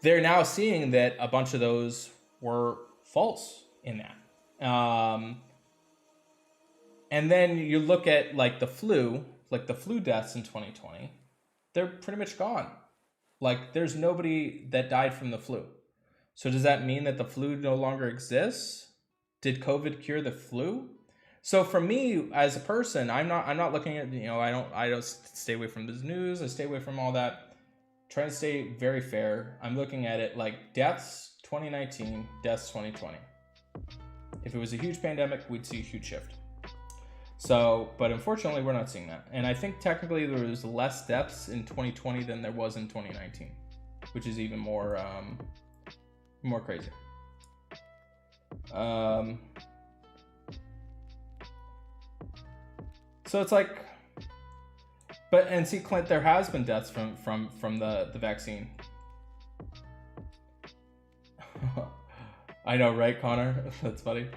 they're now seeing that a bunch of those were false in that. And then you look at like the flu deaths in 2020, they're pretty much gone. Like there's nobody that died from the flu. So does that mean that the flu no longer exists? Did COVID cure the flu? So for me as a person, I'm not looking at, I don't stay away from the news. I stay away from all that. Trying to stay very fair. I'm looking at it like deaths 2019, deaths 2020. If it was a huge pandemic, we'd see a huge shift. So, but unfortunately, we're not seeing that. And I think technically there was less deaths in 2020 than there was in 2019, which is even more crazy. So it's like, and see, Clint, there has been deaths from the vaccine. I know, right, Connor? That's funny.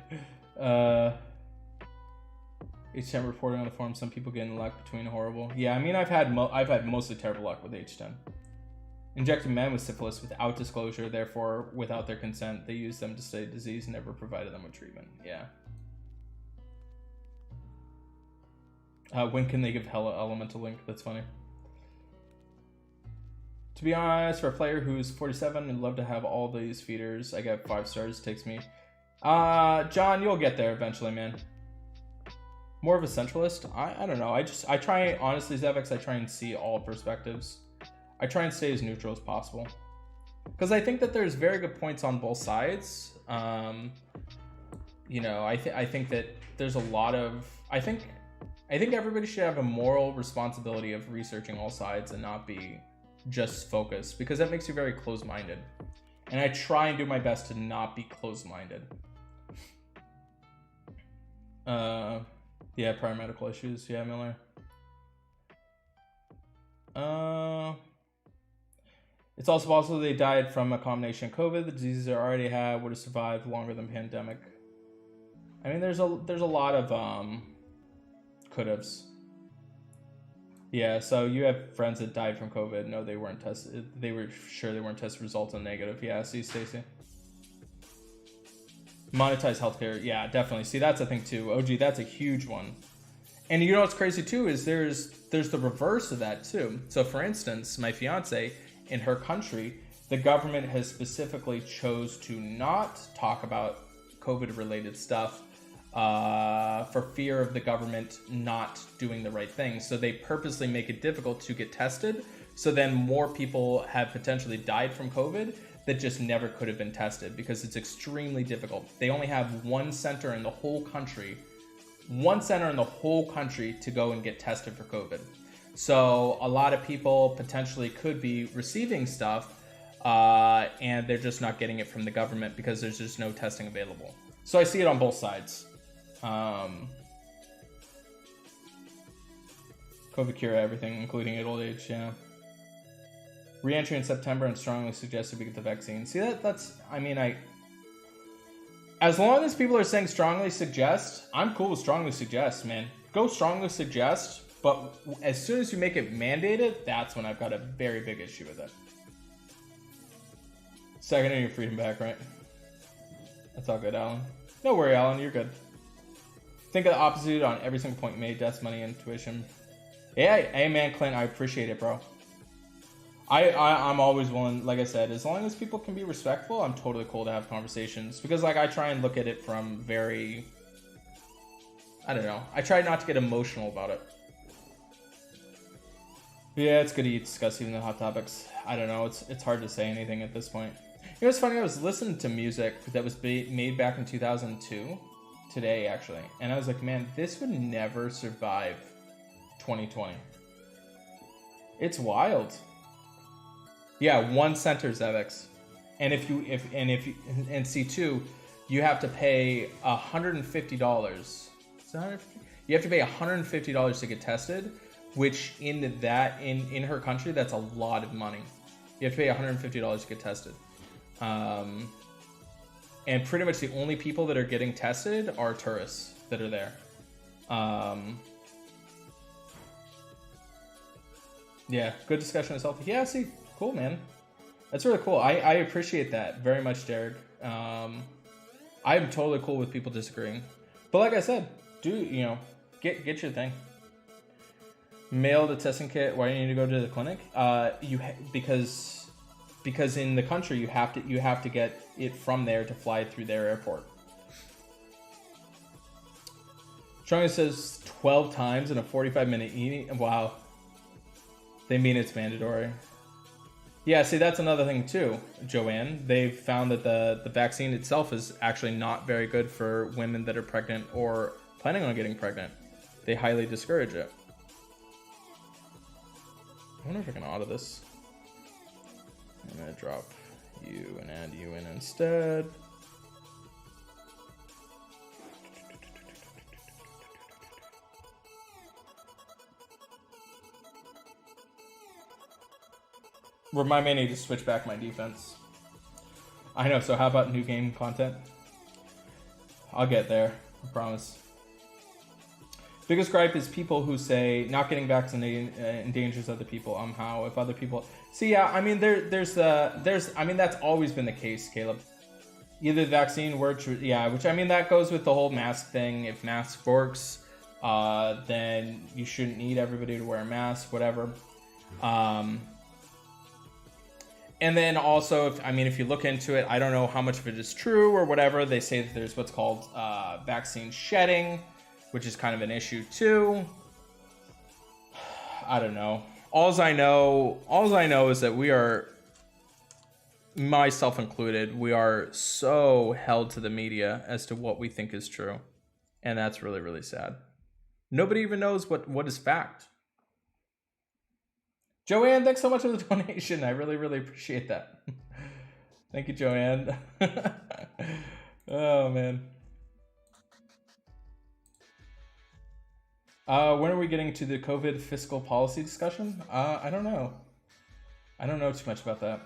H10 reporting on the forum. Some people getting luck between horrible. Yeah, I mean, I've had mostly terrible luck with H10. Injecting men with syphilis without disclosure, therefore without their consent. They used them to study disease and never provided them with treatment. Yeah. When can they give Hella Elemental Link? That's funny. To be honest, for a player who's 47 and love to have all these feeders, I got 5 stars. It takes me. John, you'll get there eventually, man. More of a centralist? I don't know. I try, honestly, Zevex, I try and see all perspectives. I try and stay as neutral as possible. Because I think that there's very good points on both sides. I think that there's a lot of... I think everybody should have a moral responsibility of researching all sides and not be just focused, because that makes you very closed-minded. And I try and do my best to not be closed-minded. Yeah, prior medical issues. Yeah, Miller. It's also possible they died from a combination of COVID. The diseases they already had would have survived longer than pandemic. I mean, there's a lot of could-haves. Yeah, so you have friends that died from COVID. No, they weren't tested. They were sure they weren't tested. Results in negative. Yeah, see, Stacy. Monetize healthcare. Yeah, definitely. See, that's a thing too. OG, that's a huge one. And you know what's crazy too is there's the reverse of that too. So for instance, my fiance, in her country, the government has specifically chose to not talk about COVID-related stuff for fear of the government not doing the right thing. So they purposely make it difficult to get tested. So then more people have potentially died from COVID that just never could have been tested because it's extremely difficult. They only have one center in the whole country to go and get tested for COVID. So a lot of people potentially could be receiving stuff and they're just not getting it from the government because there's just no testing available. So I see it on both sides. COVID cure everything, including old age, yeah. Re-entry in September and strongly suggested we get the vaccine. See, that's, I mean, As long as people are saying strongly suggest, I'm cool with strongly suggest, man. Go strongly suggest, but as soon as you make it mandated, that's when I've got a very big issue with it. Seconding your freedom back, right? That's all good, Alan. No worry, Alan, you're good. Think of the opposite on every single point you made. Deaths, money, and tuition. Yeah, hey man, Clint, I appreciate it, bro. I'm always willing, like I said, as long as people can be respectful, I'm totally cool to have conversations. Because like I try and look at it from very, I don't know. I try not to get emotional about it. But yeah, it's good to discuss even the hot topics. I don't know, it's hard to say anything at this point. You know what's funny, I was listening to music that was made back in 2002, today actually. And I was like, man, this would never survive 2020. It's wild. Yeah, 1 center Zevix. And if you and C2, you have to pay $150. You have to pay $150 to get tested, which in her country, that's a lot of money. You have to pay $150 to get tested. And pretty much the only people that are getting tested are tourists that are there. Yeah, good discussion of selfie. Yeah, see, cool, man. That's really cool. I appreciate that very much, Derek. I'm totally cool with people disagreeing. But like I said, get your thing. Mail the testing kit. Why do you need to go to the clinic? Because in the country you have to get it from there to fly through their airport. Strong says 12 times in a 45-minute eating. Wow. They mean it's mandatory. Yeah, see, that's another thing too, Joanne. They've found that the vaccine itself is actually not very good for women that are pregnant or planning on getting pregnant. They highly discourage it. I wonder if I can auto this. I'm gonna drop you and add you in instead. Remind me I need to switch back my defense. I know, so how about new game content? I'll get there, I promise. Biggest gripe is people who say not getting vaccinated endangers other people. How if other people see? Yeah, I mean there's I mean that's always been the case, Caleb. Either the vaccine works, which I mean that goes with the whole mask thing. If mask works, then you shouldn't need everybody to wear a mask, whatever. And then also, if you look into it, I don't know how much of it is true or whatever. They say that there's what's called vaccine shedding, which is kind of an issue too. I don't know. All I know is that we are, myself included, we are so held to the media as to what we think is true. And that's really, really sad. Nobody even knows what is fact. Joanne, thanks so much for the donation. I really, really appreciate that. Thank you, Joanne. Oh, man. When are we getting to the COVID fiscal policy discussion? I don't know. I don't know too much about that.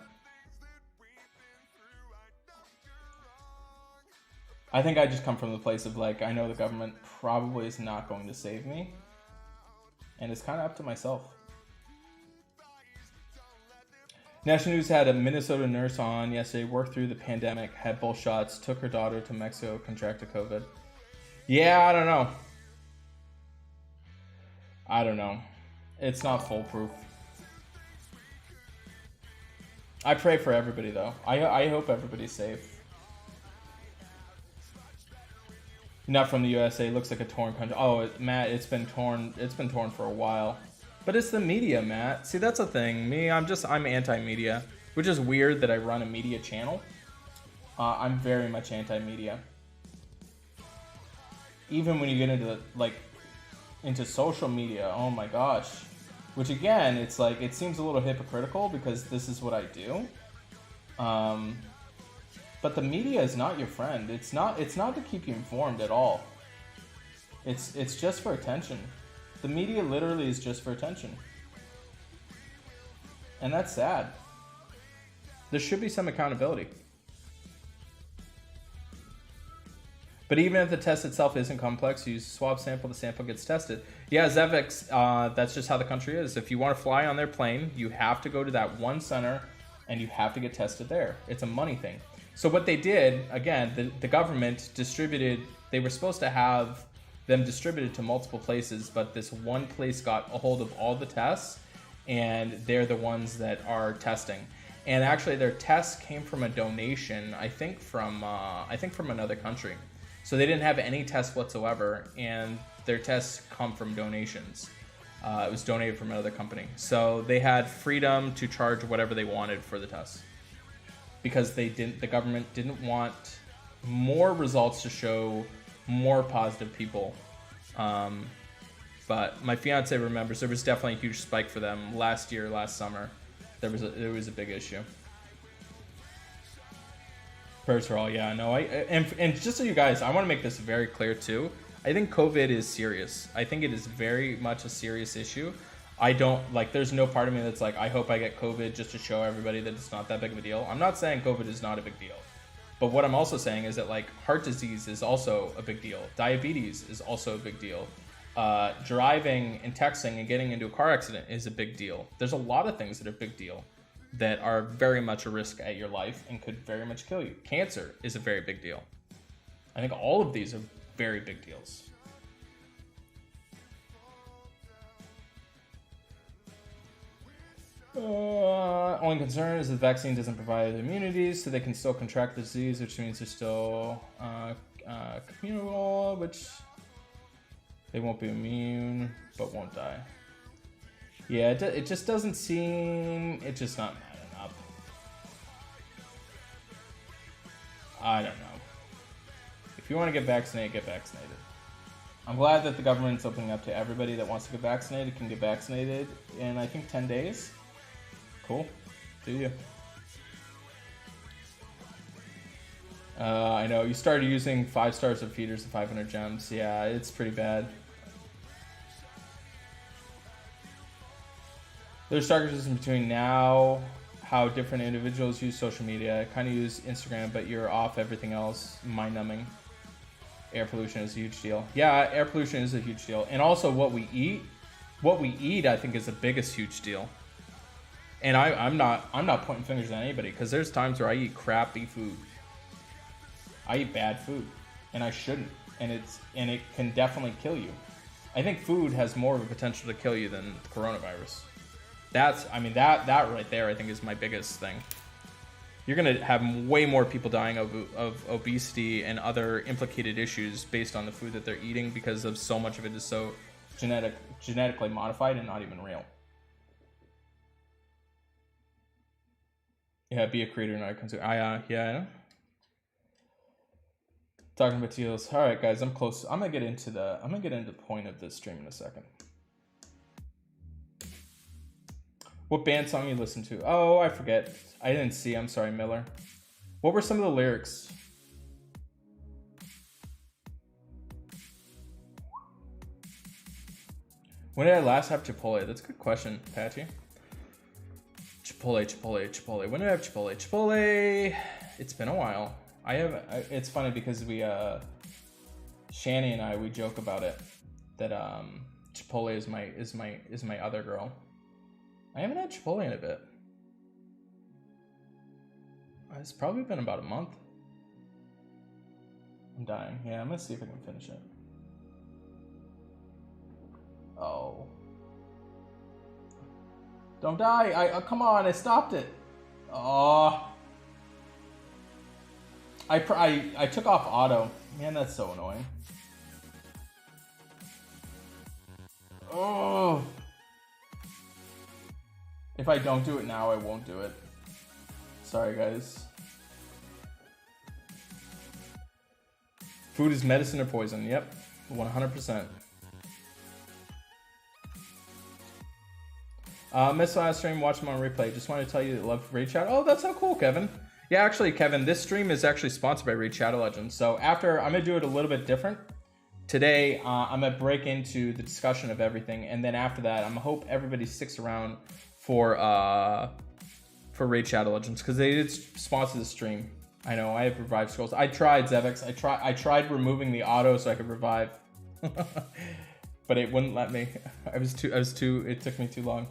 I think I just come from the place of I know the government probably is not going to save me. And it's kind of up to myself. National News had a Minnesota nurse on yesterday, worked through the pandemic, had both shots, took her daughter to Mexico, contracted COVID. Yeah, I don't know. It's not foolproof. I pray for everybody, though. I hope everybody's safe. Not from the USA. Looks like a torn country. Oh, Matt, it's been torn. It's been torn for a while. But it's the media, Matt. See, that's the thing. I'm anti-media, which is weird that I run a media channel. I'm very much anti-media. Even when you get into social media, oh my gosh. Which again, it's it seems a little hypocritical because this is what I do. But the media is not your friend. It's not to keep you informed at all. It's just for attention. The media literally is just for attention. And that's sad. There should be some accountability. But even if the test itself isn't complex, you use a swab sample, the sample gets tested. Yeah, Zevix, that's just how the country is. If you want to fly on their plane, you have to go to that one center and you have to get tested there. It's a money thing. So what they did, again, the government distributed, they were supposed to have them distributed to multiple places, but this one place got a hold of all the tests, and they're the ones that are testing. And actually their tests came from a donation, I think from another country. So they didn't have any tests whatsoever, and their tests come from donations. It was donated from another company. So they had freedom to charge whatever they wanted for the tests, because the government didn't want more results to show more positive people. But my fiance remembers there was definitely a huge spike for them last summer. There was a big issue. Prayers for all, yeah, no, and just so you guys, I want to make this very clear too. I think COVID is serious. I think it is very much a serious issue. I don't, like, there's no part of me that's like, I hope I get COVID just to show everybody that it's not that big of a deal. I'm not saying COVID is not a big deal. But what I'm also saying is that, like, heart disease is also a big deal. Diabetes is also a big deal. Driving and texting and getting into a car accident is a big deal. There's a lot of things that are big deal that are very much a risk at your life and could very much kill you. Cancer is a very big deal. I think all of these are very big deals. Only concern is the vaccine doesn't provide immunity, so they can still contract the disease, which means they're still communicable, which they won't be immune, but won't die. Yeah, it just doesn't seem, it's just not adding up. I don't know. If you want to get vaccinated, get vaccinated. I'm glad that the government's opening up to everybody that wants to get vaccinated can get vaccinated in, I think, 10 days. Cool. Do you? I know. You started using 5 stars of feeders and 500 gems. Yeah, it's pretty bad. There's sarcasm between now, how different individuals use social media. I kind of use Instagram, but you're off everything else. Mind-numbing. Air pollution is a huge deal. Yeah, air pollution is a huge deal. And also what we eat. What we eat, I think, is the biggest huge deal. And I'm not pointing fingers at anybody, because there's times where I eat crappy food. I eat bad food, and I shouldn't. And it can definitely kill you. I think food has more of a potential to kill you than the coronavirus. That right there, I think, is my biggest thing. You're gonna have way more people dying of obesity and other implicated issues based on the food that they're eating, because of so much of it is so genetically modified and not even real. Yeah, be a creator, not a consumer. Yeah, I know. Talking about deals. All right, guys, I'm close. I'm gonna get into the point of this stream in a second. What band song you listen to? Oh, I forget. I didn't see. I'm sorry, Miller. What were some of the lyrics? When did I last have Chipotle? That's a good question, Patchy. Chipotle. When did I have Chipotle? Chipotle. It's been a while. It's funny because Shani and I, we joke about it that Chipotle is my other girl. I haven't had Chipotle in a bit. It's probably been about a month. I'm dying. Yeah, I'm gonna see if I can finish it. Oh. Don't die. Come on, I stopped it. Oh. I took off auto. Man, that's so annoying. Oh. If I don't do it now, I won't do it. Sorry, guys. Food is medicine or poison. Yep, 100%. Missed last stream, watch them on replay. Just wanted to tell you that love Raid Shadow. Oh, that's so cool, Kevin. Yeah, actually, Kevin, this stream is actually sponsored by Raid Shadow Legends. So I'm gonna do it a little bit different. Today, I'm gonna break into the discussion of everything, and then after that, I'm gonna hope everybody sticks around for Raid Shadow Legends, because they did sponsor the stream. I know, I have revive scrolls. I tried, Zevex. I tried removing the auto so I could revive. But it wouldn't let me. It took me too long.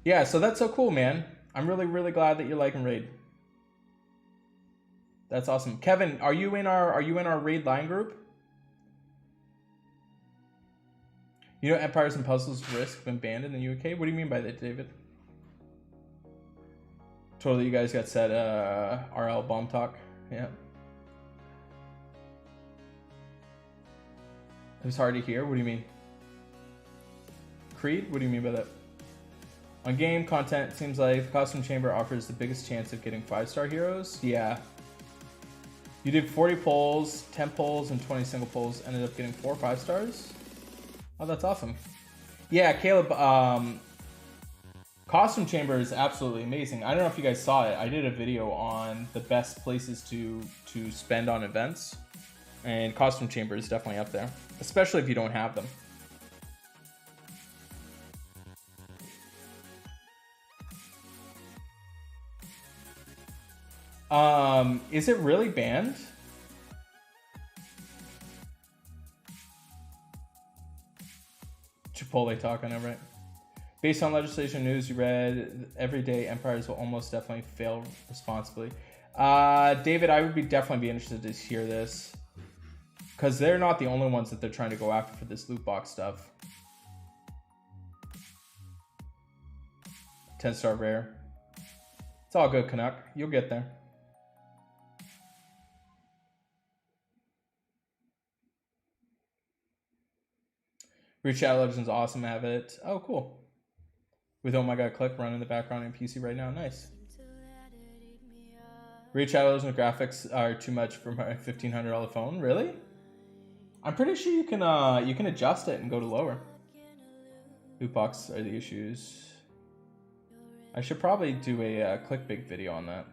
Yeah, so that's so cool, man. I'm really, really glad that you're liking Raid. That's awesome. Kevin, are you in our Raid line group? You know Empires and Puzzles Risk been banned in the UK? What do you mean by that, David? Totally, you guys got set RL bomb talk. Yeah. It was hard to hear. What do you mean? Creed? What do you mean by that? On game content, it seems like the Costume Chamber offers the biggest chance of getting 5-star heroes. Yeah. You did 40 polls, 10 polls, and 20 single polls. Ended up getting 4 5-stars. Oh, that's awesome. Yeah, Caleb, Costume Chamber is absolutely amazing. I don't know if you guys saw it. I did a video on the best places to spend on events. And Costume Chamber is definitely up there. Especially if you don't have them. Is it really banned? Chipotle talk, I know, right? Based on legislation news you read, everyday empires will almost definitely fail responsibly. David, I would definitely be interested to hear this. Because they're not the only ones that they're trying to go after for this loot box stuff. 10-star rare. It's all good, Canuck. You'll get there. Reach Shadow Legends awesome, have it. Oh, cool. With Oh My God Click running in the background in PC right now. Nice. Reach Shadow Legends graphics are too much for my $1,500 phone. Really? I'm pretty sure you can adjust it and go to lower. Loot box are the issues. I should probably do a clickbait video on that.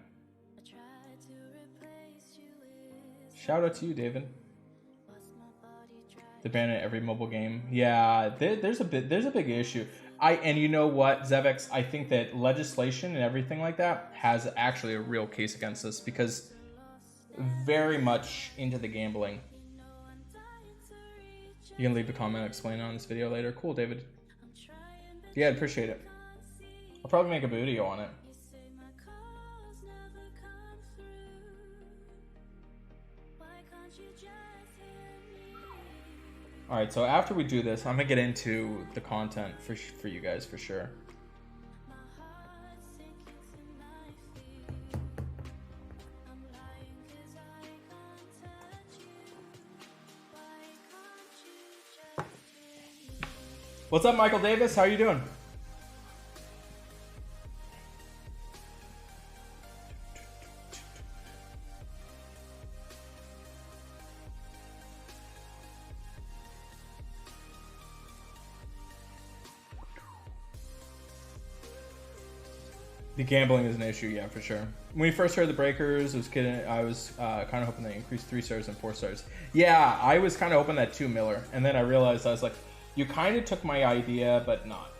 Shout out to you, David. The ban in every mobile game. Yeah, there's a big issue. And you know what, Zevex, I think that legislation and everything like that has actually a real case against us because very much into the gambling. You can leave a comment explaining on this video later. Cool, David. Yeah, I'd appreciate it. I'll probably make a video on it. Alright, so after we do this, I'm going to get into the content for you guys for sure. What's up, Michael Davis? How are you doing? The gambling is an issue, yeah, for sure. When we first heard the breakers, I was kind of hoping they increased 3 stars and 4 stars. Yeah, I was kind of hoping that too, Miller. And then I realized, I was like, you kind of took my idea, but not.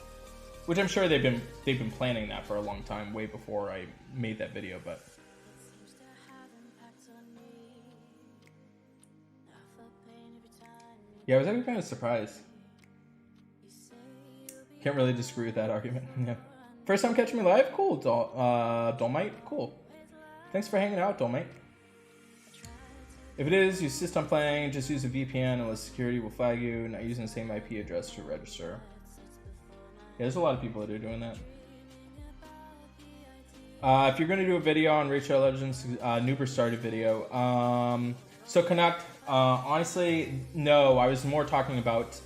Which I'm sure they've been planning that for a long time, way before I made that video, but. Yeah, I was actually kind of surprised. Can't really disagree with that argument. Yeah. First time catching me live? Cool, Dolmite. Cool. Thanks for hanging out, Dolmite. If it is, you insist on playing, just use a VPN unless security will flag you, not using the same IP address to register. Yeah, there's a lot of people that are doing that. If you're going to do a video on Raid Shadow Legends, Noober started video. So Connect, honestly, no, I was more talking about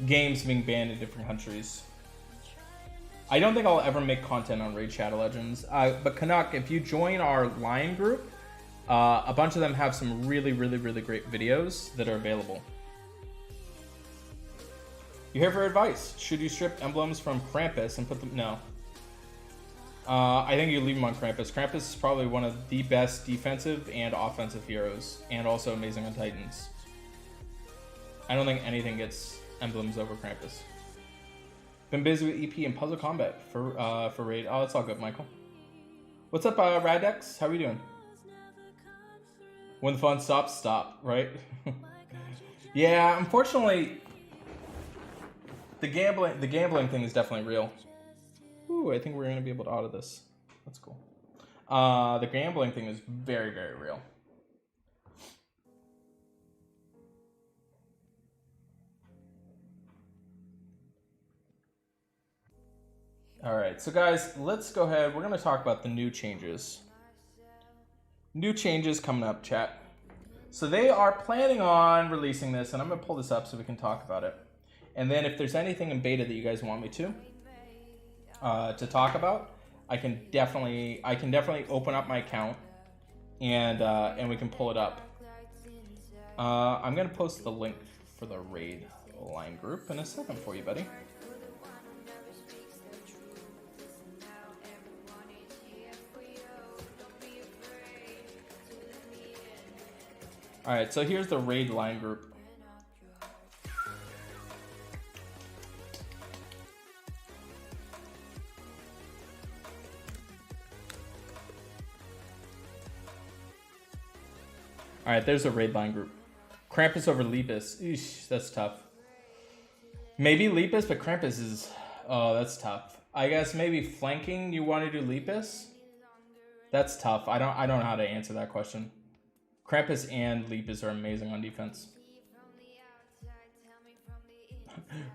games being banned in different countries. I don't think I'll ever make content on Raid Shadow Legends, but Canuck, if you join our Lion group, a bunch of them have some really great videos that are available. You're here for advice. Should you strip emblems from Krampus and put them... No. I think you leave them on Krampus. Krampus is probably one of the best defensive and offensive heroes, and also amazing on Titans. I don't think anything gets emblems over Krampus. Been busy with EP and Puzzle Combat for Raid. Oh, it's all good, Michael. What's up, Radex? How are you doing? When the fun stops, stop, right? Yeah, unfortunately, the gambling thing is definitely real. Ooh, I think we're gonna be able to auto this. That's cool. The gambling thing is very, very real. All right, so guys, let's go ahead. We're gonna talk about the new changes. New changes coming up, chat. So they are planning on releasing this, and I'm gonna pull this up so we can talk about it. And then if there's anything in beta that you guys want me to talk about, I can definitely open up my account and we can pull it up. I'm gonna post the link for the raid line group in a second for you, buddy. All right, so here's the raid line group. All right, there's a raid line group. Krampus over Lepus. Eesh, that's tough. Maybe Lepus, but Krampus is... Oh, that's tough. I guess maybe flanking, you want to do Lepus? That's tough. I don't know how to answer that question. Krampus and Lepus are amazing on defense.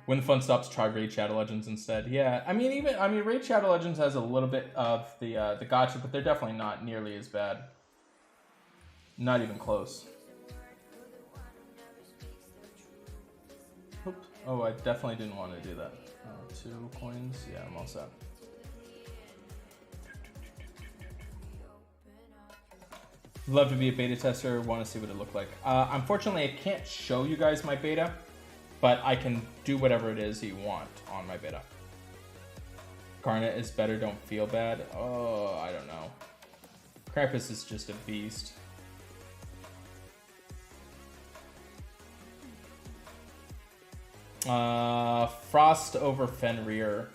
When the fun stops, try Raid Shadow Legends instead. Yeah, I mean Raid Shadow Legends has a little bit of the gacha, but they're definitely not nearly as bad. Not even close. Oops. Oh, I definitely didn't want to do that. 2 coins. Yeah, I'm all set. Love to be a beta tester. Want to see what it looked like. Unfortunately, I can't show you guys my beta, but I can do whatever it is you want on my beta. Garnet is better. Don't feel bad. Oh, I don't know. Krampus is just a beast. Frost over Fenrir.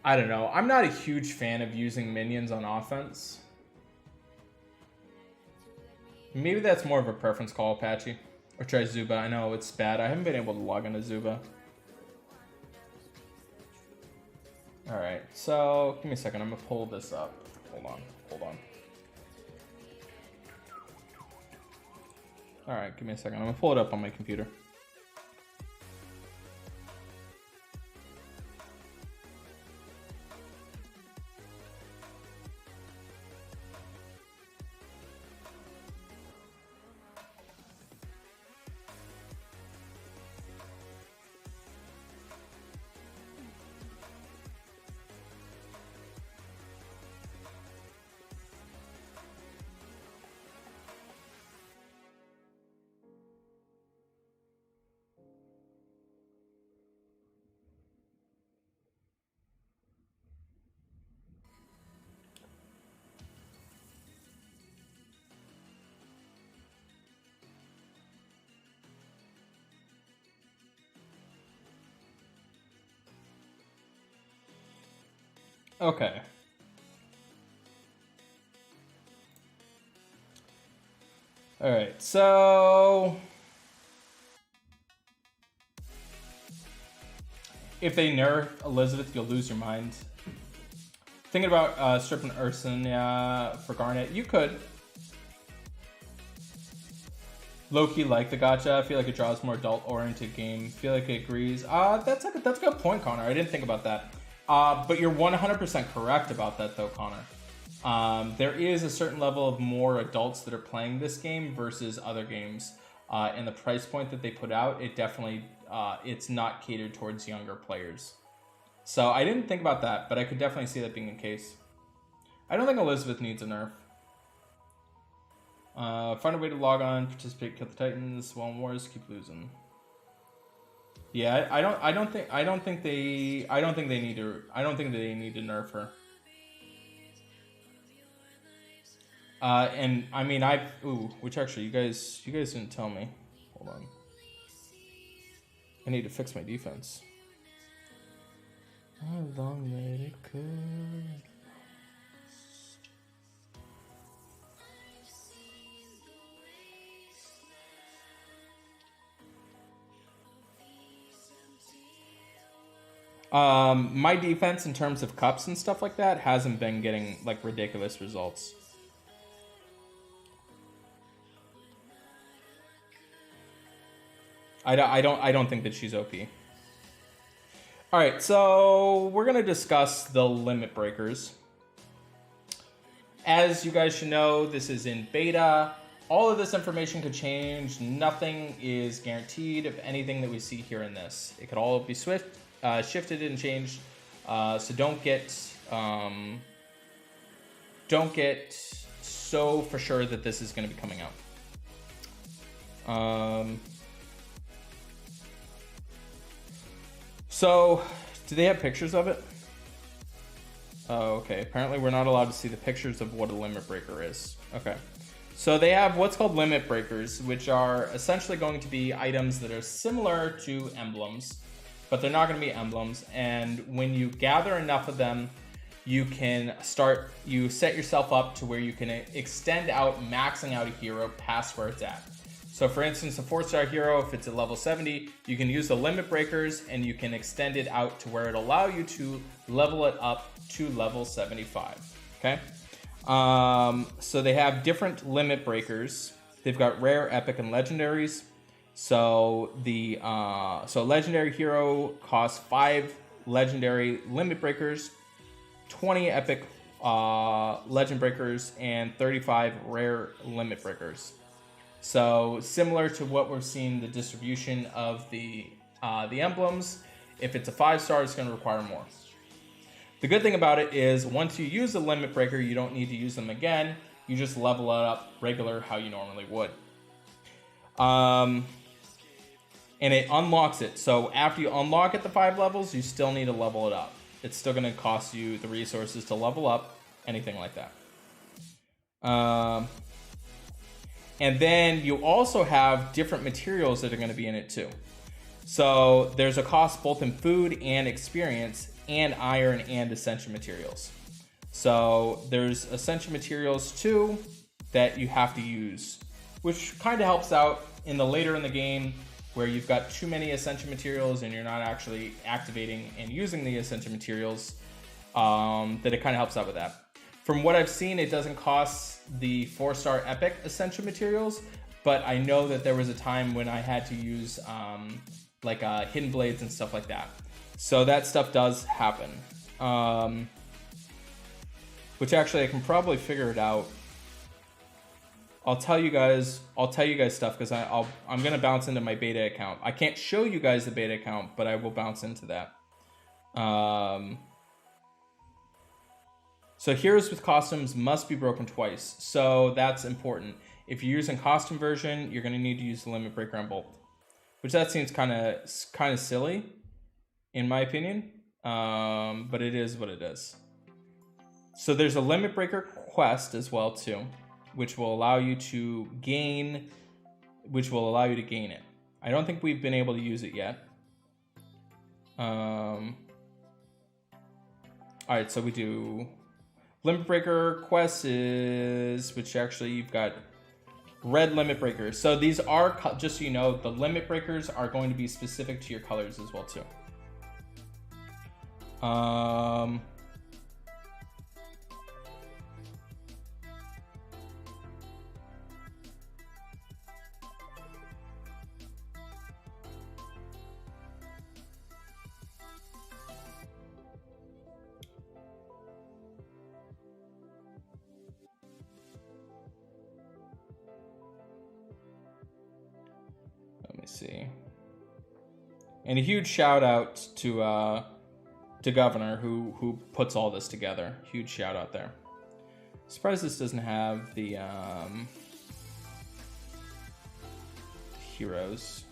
I don't know. I'm not a huge fan of using minions on offense. Maybe that's more of a preference call, Apache. Or try Zuba. I know it's bad. I haven't been able to log into Zuba. Alright, so give me a second. I'm going to pull this up. Hold on. Alright, give me a second. I'm going to pull it up on my computer. Okay. Alright, so... if they nerf Elizabeth, you'll lose your mind. Thinking about stripping Urson for Garnet. You could. Low-key like the gacha. I feel like it draws more adult-oriented game. Feel like it agrees. That's a good point, Connor. I didn't think about that. But you're 100% correct about that, though, Connor. There is a certain level of more adults that are playing this game versus other games. And the price point that they put out, it definitely, it's not catered towards younger players. So I didn't think about that, but I could definitely see that being the case. I don't think Elizabeth needs a nerf. Find a way to log on, participate, kill the Titans, Swollen Wars, keep losing. Yeah, I don't think they need to nerf her. And I mean, which actually, you guys didn't tell me. Hold on. I need to fix my defense. How long that it could. My defense in terms of cups and stuff like that hasn't been getting like ridiculous results. I don't think that she's OP. All right, so we're gonna discuss the limit breakers. As you guys should know, this is in beta. All of this information could change. Nothing is guaranteed of anything that we see here in this. It could all be shifted and changed. So don't get so for sure that this is going to be coming out. So do they have pictures of it? Oh, okay. Apparently we're not allowed to see the pictures of what a limit breaker is. Okay. So they have what's called limit breakers, which are essentially going to be items that are similar to emblems, but they're not going to be emblems. And when you gather enough of them, you set yourself up to where you can extend out, maxing out a hero past where it's at. So for instance, a 4-star hero, if it's at level 70, you can use the limit breakers and you can extend it out to where it'll allow you to level it up to level 75, okay? So they have different limit breakers. They've got rare, epic, and legendaries. So the legendary hero costs 5 legendary limit breakers, 20 epic legend breakers, and 35 rare limit breakers. So similar to what we're seeing the distribution of the emblems, if it's a 5-star, it's going to require more. The good thing about it is once you use a limit breaker, you don't need to use them again. You just level it up regular how you normally would. And it unlocks it. So after you unlock it the 5 levels, you still need to level it up. It's still going to cost you the resources to level up, anything like that. And then you also have different materials that are going to be in it too. So there's a cost both in food and experience, and iron and ascension materials. So there's ascension materials too that you have to use, which kind of helps out in the later in the game where you've got too many ascension materials and you're not actually activating and using the ascension materials, that it kind of helps out with that. From what I've seen, it doesn't cost the 4-star epic ascension materials, but I know that there was a time when I had to use hidden blades and stuff like that. So that stuff does happen. Which actually I can probably figure it out. I'll tell you guys stuff because I'm gonna bounce into my beta account. I can't show you guys the beta account, but I will bounce into that. So heroes with costumes must be broken twice. So that's important. If you're using costume version, you're gonna need to use the limit breaker on both. Which that seems kind of silly, in my opinion. But it is what it is. So there's a limit breaker quest as well too, which will allow you to gain it. I don't think we've been able to use it yet. All right, so we do limit breaker quest which actually you've got red limit breakers. So these are, just so you know, the limit breakers are going to be specific to your colors as well too. Let me see. And a huge shout out to Governor who puts all this together. Huge shout out there. Surprised this doesn't have the heroes.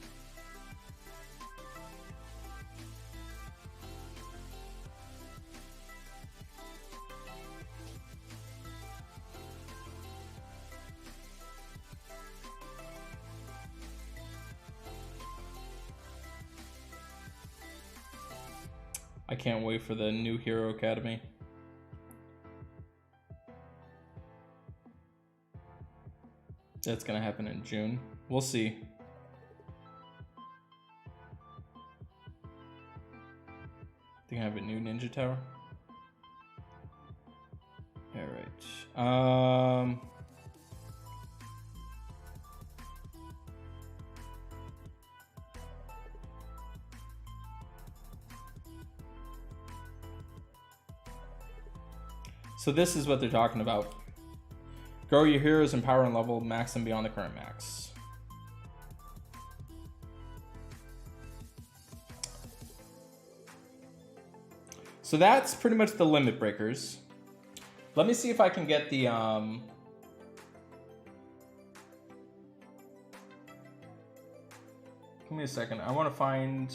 I can't wait for the new Hero Academy. That's gonna happen in June. We'll see. Think I have a new Ninja Tower. All right. So this is what they're talking about. Grow your heroes in power and level, max them beyond the current max. So that's pretty much the limit breakers. Let me see if I can get the give me a second. I want to find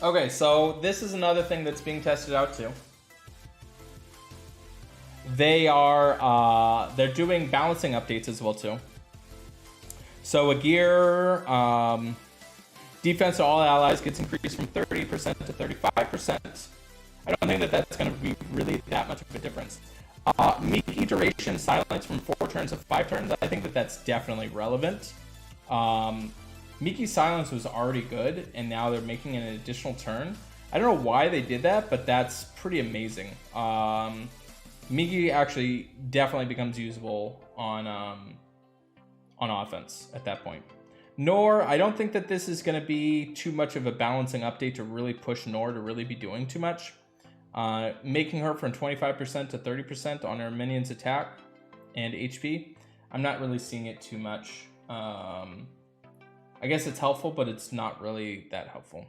Okay, so this is another thing that's being tested out too. They're doing balancing updates as well too. So a gear defense to all allies gets increased from 30% to 35%. I don't think that that's going to be really that much of a difference. Miki duration silence from 4 turns to 5 turns. I think that that's definitely relevant. Miki's silence was already good, and now they're making an additional turn. I don't know why they did that, but that's pretty amazing. Miki actually definitely becomes usable on offense at that point. Nor, I don't think that this is going to be too much of a balancing update to really push Nor to really be doing too much. Making her from 25% to 30% on her minion's attack and HP. I'm not really seeing it too much. I guess it's helpful, but it's not really that helpful.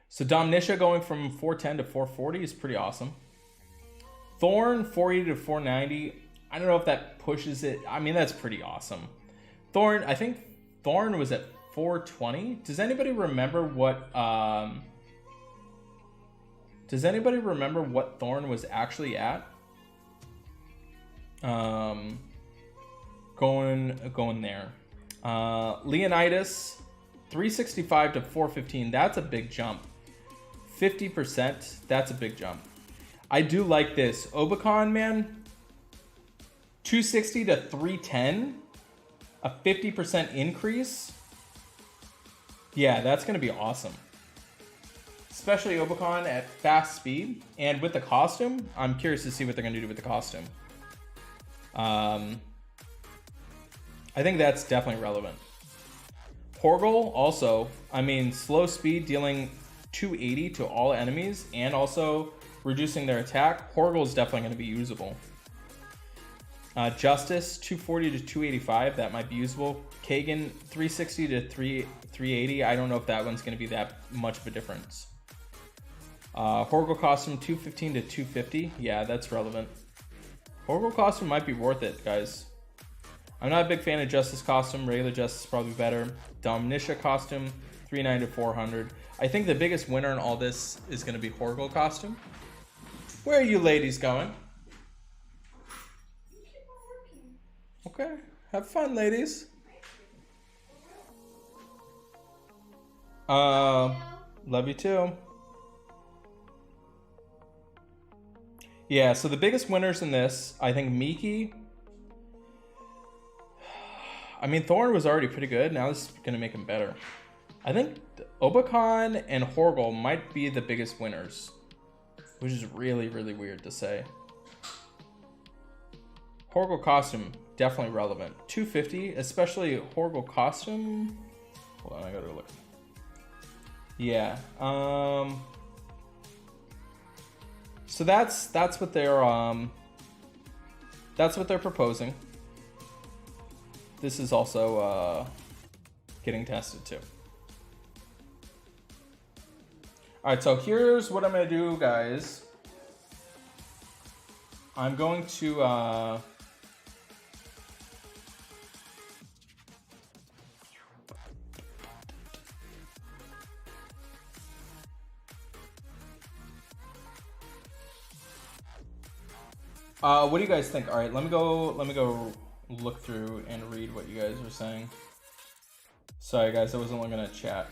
So Domnisha going from 410 to 440 is pretty awesome. Thorn 480 to 490. I don't know if that pushes it. I mean, that's pretty awesome. Thorn, I think Thorn was at 420. Does anybody remember what Thorn was actually at? Going there. Leonidas 365 to 415. That's a big jump. 50%. That's a big jump. I do like this. Obicon, man. 260 to 310. A 50% increase. Yeah, that's going to be awesome. Especially Obicon at fast speed. And with the costume, I'm curious to see what they're going to do with the costume. I think that's definitely relevant. Porgal also, I mean, slow speed dealing 280 to all enemies and also reducing their attack. Porgal is definitely going to be usable. Justice 240 to 285, that might be usable. Kagan 360 to 380. I don't know if that one's going to be that much of a difference. Horgal costume 215 to 250. Yeah, that's relevant. Horgal costume might be worth it, guys. I'm not a big fan of Justice costume. Regular Justice is probably better. Domnisha costume 390 to 400. I think the biggest winner in all this is going to be Horgal costume. Where are you ladies going? Okay, have fun, ladies. Love you too. Yeah, so the biggest winners in this, I think Miki. I mean, Thorn was already pretty good. Now this is going to make him better. I think Obicon and Horgal might be the biggest winners, which is really, really weird to say. Horgal costume, definitely relevant. 250, especially Horgal costume. Hold on, I gotta look. Yeah. So that's what they're proposing. This is also getting tested too. All right, so here's what I'm gonna do, guys. I'm going to What do you guys think? All right, let me go look through and read what you guys are saying. Sorry guys, I wasn't looking at chat.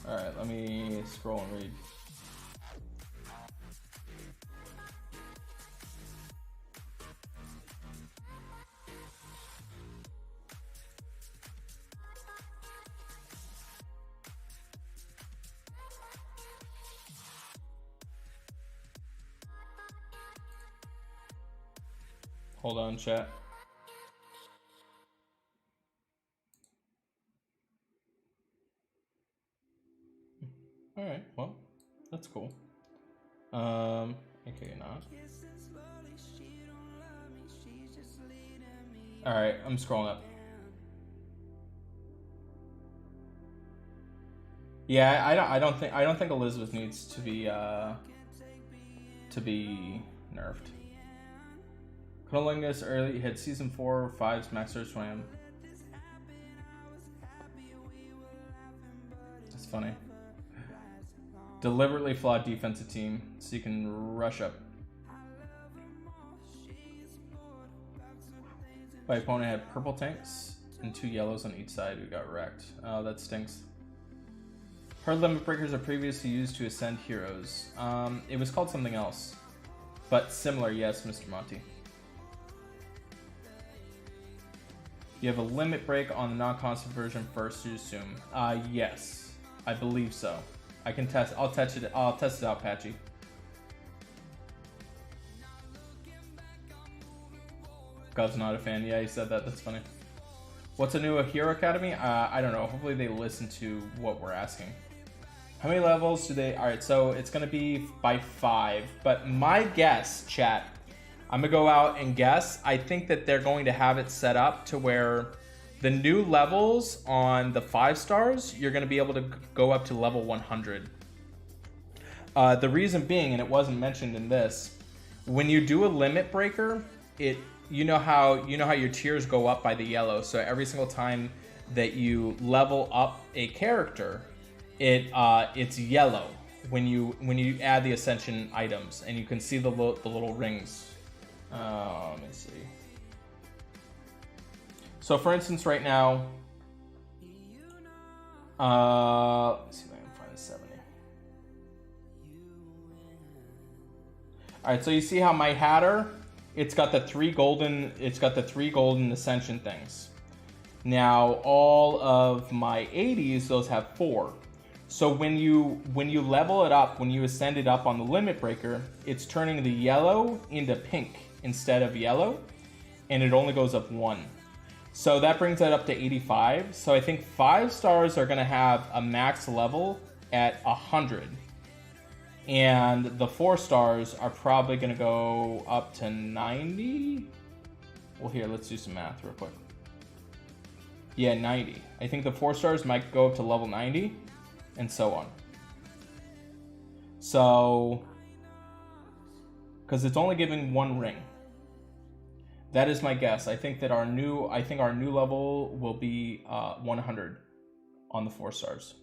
All right, let me scroll and read. Hold on, chat. All right, well, that's cool. Okay, not. All right, I'm scrolling up. Yeah, I don't think Elizabeth needs to be nerfed. Cunnilingus early hit season 4 or 5's Master Swam. That's funny. Deliberately flawed defensive team so you can rush up. My opponent had purple tanks and 2 yellows on each side who got wrecked. Oh, that stinks. Heard limit breakers are previously used to ascend heroes. It was called something else, but similar, yes, Mr. Monty. You have a limit break on the non-constant version first, you assume. Yes, I believe so. I can test. I'll test it out, Patchy. Gov's not a fan. Yeah, he said that. That's funny. What's a new Hero Academy? I don't know. Hopefully they listen to what we're asking. How many levels do they? All right, so it's gonna be by 5. But my guess, chat, I'm gonna go out and guess. I think that they're going to have it set up to where the new levels on the 5 stars, you're gonna be able to go up to level 100. The reason being, and it wasn't mentioned in this, when you do a limit breaker, you know how your tiers go up by the yellow. So every single time that you level up a character, it's yellow when you add the ascension items, and you can see the little rings. Let me see. So for instance, right now, let's see if I can find a 70. All right, so you see how my Hatter, it's got the 3 golden ascension things. Now all of my 80s, those have 4. So when you level it up, when you ascend it up on the limit breaker, it's turning the yellow into pink instead of yellow, and it only goes up 1. So that brings that up to 85. So I think 5 stars are gonna have a max level at 100. And the 4 stars are probably gonna go up to 90. Well, here, let's do some math real quick. Yeah, 90. I think the 4 stars might go up to level 90, and so on. So, because it's only giving 1 ring. That is my guess. I think our new level will be 100 on the 4 stars.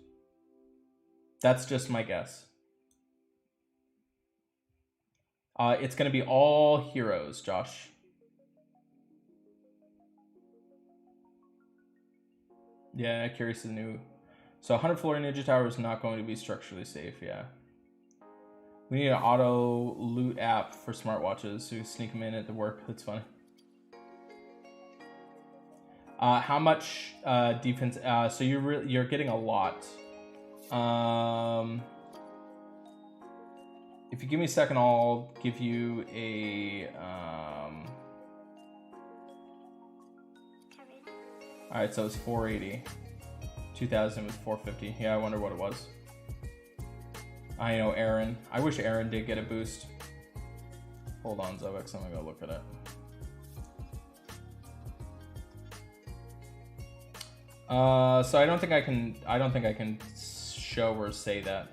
That's just my guess. It's going to be all heroes, Josh. Yeah, curious the new. So 100 floor Ninja Tower is not going to be structurally safe, yeah. We need an auto loot app for smartwatches so you sneak them in at the work. That's funny. How much defense? So you're getting a lot. If you give me a second, I'll give you a. All right, so it's 480. 2000 was 450. Yeah, I wonder what it was. I know Aaron. I wish Aaron did get a boost. Hold on, Zoex. I'm gonna go look at it. So I don't think I can show or say that.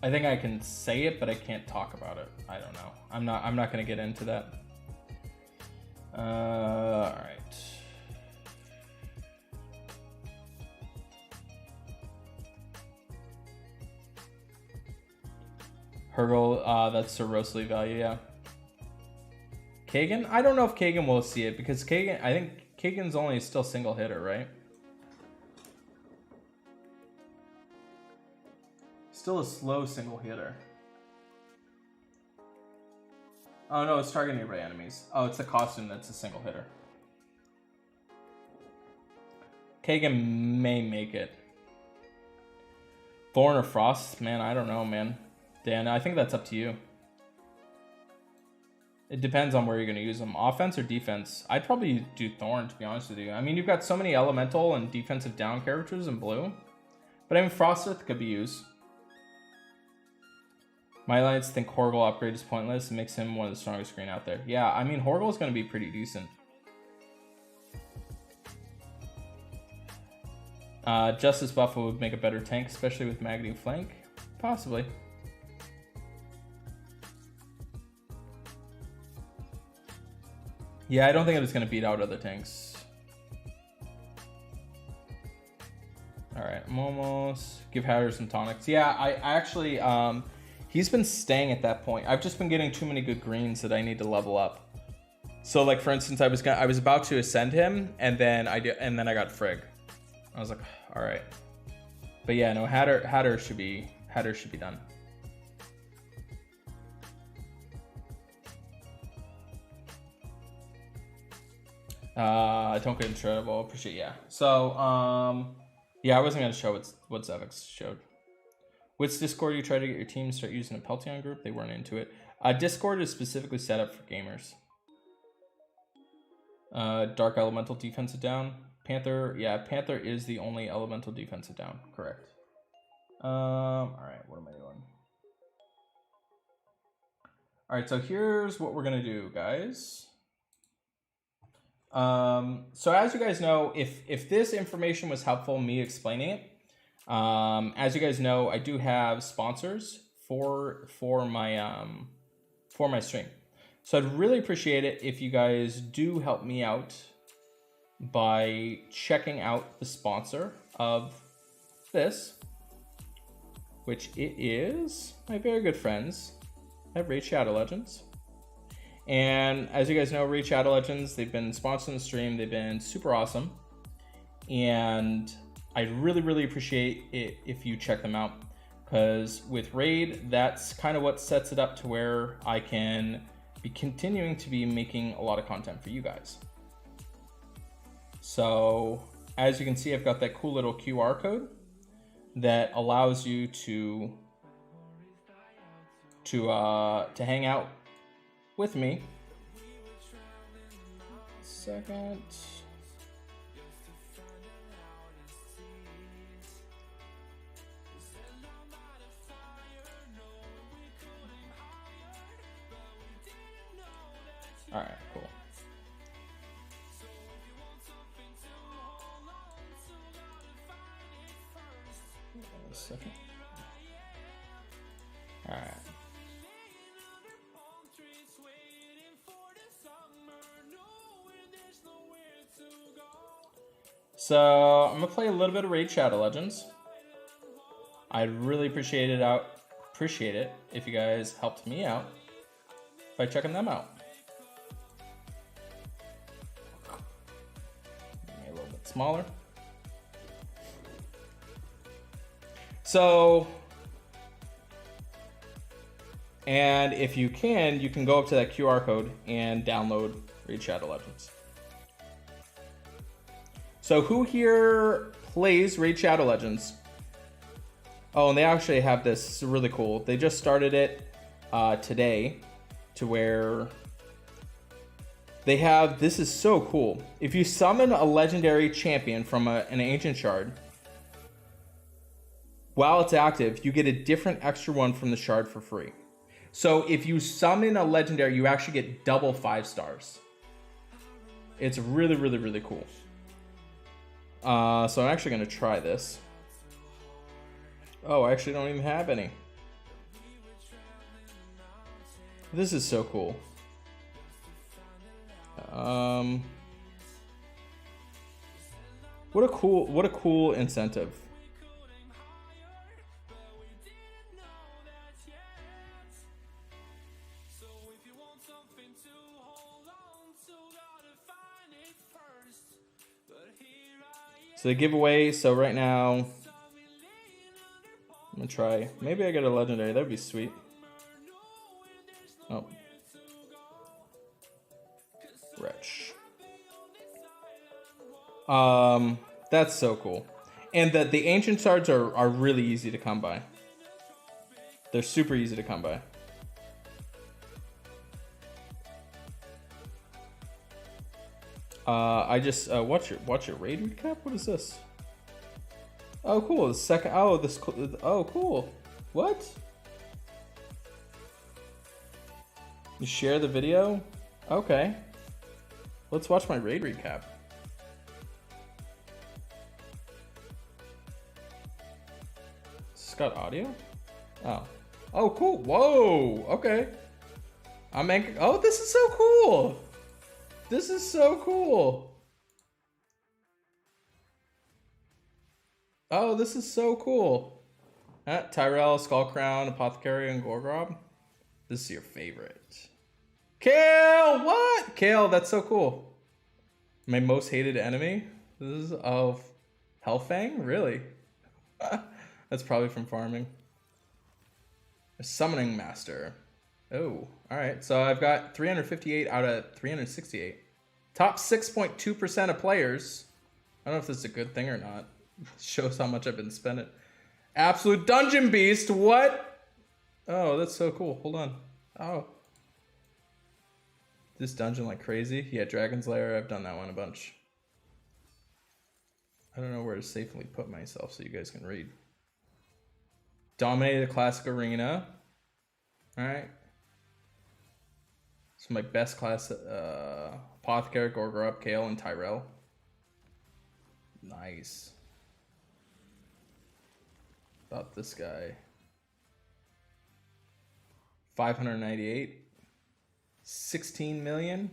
I think I can say it, but I can't talk about it. I don't know. I'm not gonna get into that. All right. Hergel, that's the Rosely value, yeah. Kagan? I don't know if Kagan will see it because Kagan, I think Kagan's only still single hitter, right? Still a slow single hitter. Oh no, it's targeting nearby enemies. Oh, it's the costume that's a single hitter. Kagan may make it. Thorn or Frost? Man, I don't know, man. Dan, I think that's up to you. It depends on where you're going to use them. Offense or defense? I'd probably do Thorn, to be honest with you. I mean, you've got so many elemental and defensive down characters in blue. But I mean, Frosteth could be used. My Alliance think Horgel upgrade is pointless. It makes him one of the strongest green out there. Yeah, I mean, Horgel is going to be pretty decent. Justice Buffalo would make a better tank, especially with Magnetic Flank. Possibly. Yeah, I don't think it's going to beat out other tanks. Alright, I'm almost... Give Hatter some tonics. Yeah, I actually... he's been staying at that point. I've just been getting too many good greens that I need to level up. So, like, for instance, I was about to ascend him, and then I got Frigg. I was like, alright. But yeah, no, Hatter should be done. Don't get in trouble. Appreciate, yeah. So, yeah, I wasn't gonna show what Zevix showed. Which Discord you try to get your team to start using a Pelteon group? They weren't into it. Discord is specifically set up for gamers. Dark Elemental defensive down. Panther, yeah, Panther is the only elemental defensive down. Correct. Alright, what am I doing? Alright, so here's what we're gonna do, guys. So as you guys know, if this information was helpful, me explaining it, as you guys know, I do have sponsors for my stream. So I'd really appreciate it if you guys do help me out by checking out the sponsor of this, which it is my very good friends at Raid Shadow Legends. And as you guys know, Raid Shadow Legends, they've been sponsoring the stream. They've been super awesome. And I'd really, really appreciate it if you check them out. Because with Raid, that's kind of what sets it up to where I can be continuing to be making a lot of content for you guys. So as you can see, I've got that cool little QR code that allows you to hang out with me. Second. All right, cool. A second. All right. So I'm gonna play a little bit of Raid Shadow Legends. I'd really appreciate it if you guys helped me out by checking them out. Make it a little bit smaller. So, and if you can go up to that QR code and download Raid Shadow Legends. So who here plays Raid Shadow Legends? Oh, and they actually have this. This is really cool. They just started it today to where they have, this is so cool. If you summon a legendary champion from an ancient shard, while it's active, you get a different extra one from the shard for free. So if you summon a legendary, you actually get double 5 stars. It's really, really, really cool. So I'm actually going to try this. Oh, I actually don't even have any. This is so cool. What a cool incentive. So they give away, so right now, I'm gonna try, maybe I get a legendary, that'd be sweet. Oh. Wretch. That's so cool. And the ancient shards are really easy to come by. They're super easy to come by. I just watch your raid recap. What is this? Oh, cool. The second. Oh, this. Oh, cool. What? You share the video? Okay. Let's watch my raid recap. It's got audio? Oh. Oh, cool. Whoa. Okay. I'm anchored. Oh, this is so cool. This is so cool. Oh, this is so cool. Tyrell, Skullcrown, Apothecary, and Gorgrob. This is your favorite. Kale, what? Kale, that's so cool. My most hated enemy? This is of Hellfang? Really? That's probably from farming. A Summoning Master. Oh, alright. So I've got 358 out of 368. Top 6.2% of players. I don't know if this is a good thing or not. It shows how much I've been spending. Absolute Dungeon Beast, what? Oh, that's so cool. Hold on. Oh. This dungeon like crazy. Yeah, Dragon's Lair, I've done that one a bunch. I don't know where to safely put myself so you guys can read. Dominated a classic arena. Alright. So my best class, Apothecary, Gorgorob, Kale, and Tyrell. Nice. About this guy. 598. 16 million.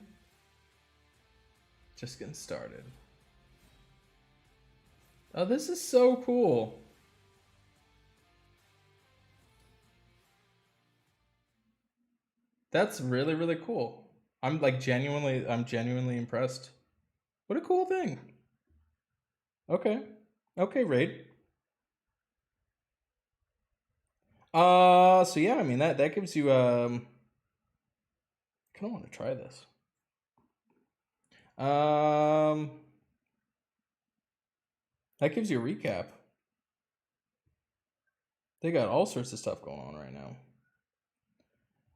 Just getting started. Oh, this is so cool. That's really, really cool. I'm genuinely impressed. What a cool thing. Okay. Okay, raid. So yeah, I mean that gives you I kinda want to try this. That gives you a recap. They got all sorts of stuff going on right now.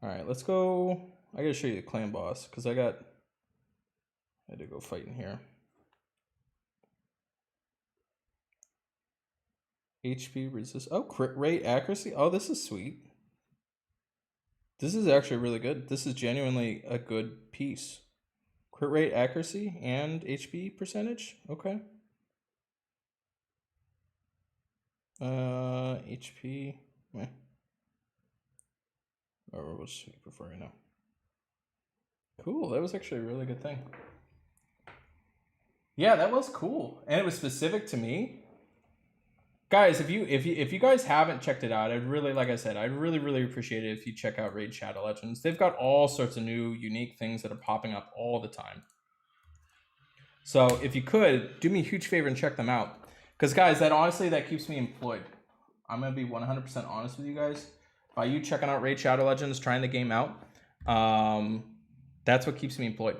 Alright, let's go. I gotta show you the clan boss, because I had to go fight in here. HP resist. Oh, crit rate accuracy. Oh, this is sweet. This is actually really good. This is genuinely a good piece. Crit rate accuracy and HP percentage. Okay. HP. Meh. Or which you prefer right now. Cool. That was actually a really good thing. Yeah, that was cool, and it was specific to me. Guys, if you guys haven't checked it out, I'd really, like I said, I'd really appreciate it if you check out Raid Shadow Legends. They've got all sorts of new, unique things that are popping up all the time. So if you could, do me a huge favor and check them out. Because guys, that keeps me employed. I'm going to be 100% honest with you guys. By you checking out Raid Shadow Legends, trying the game out, that's what keeps me employed.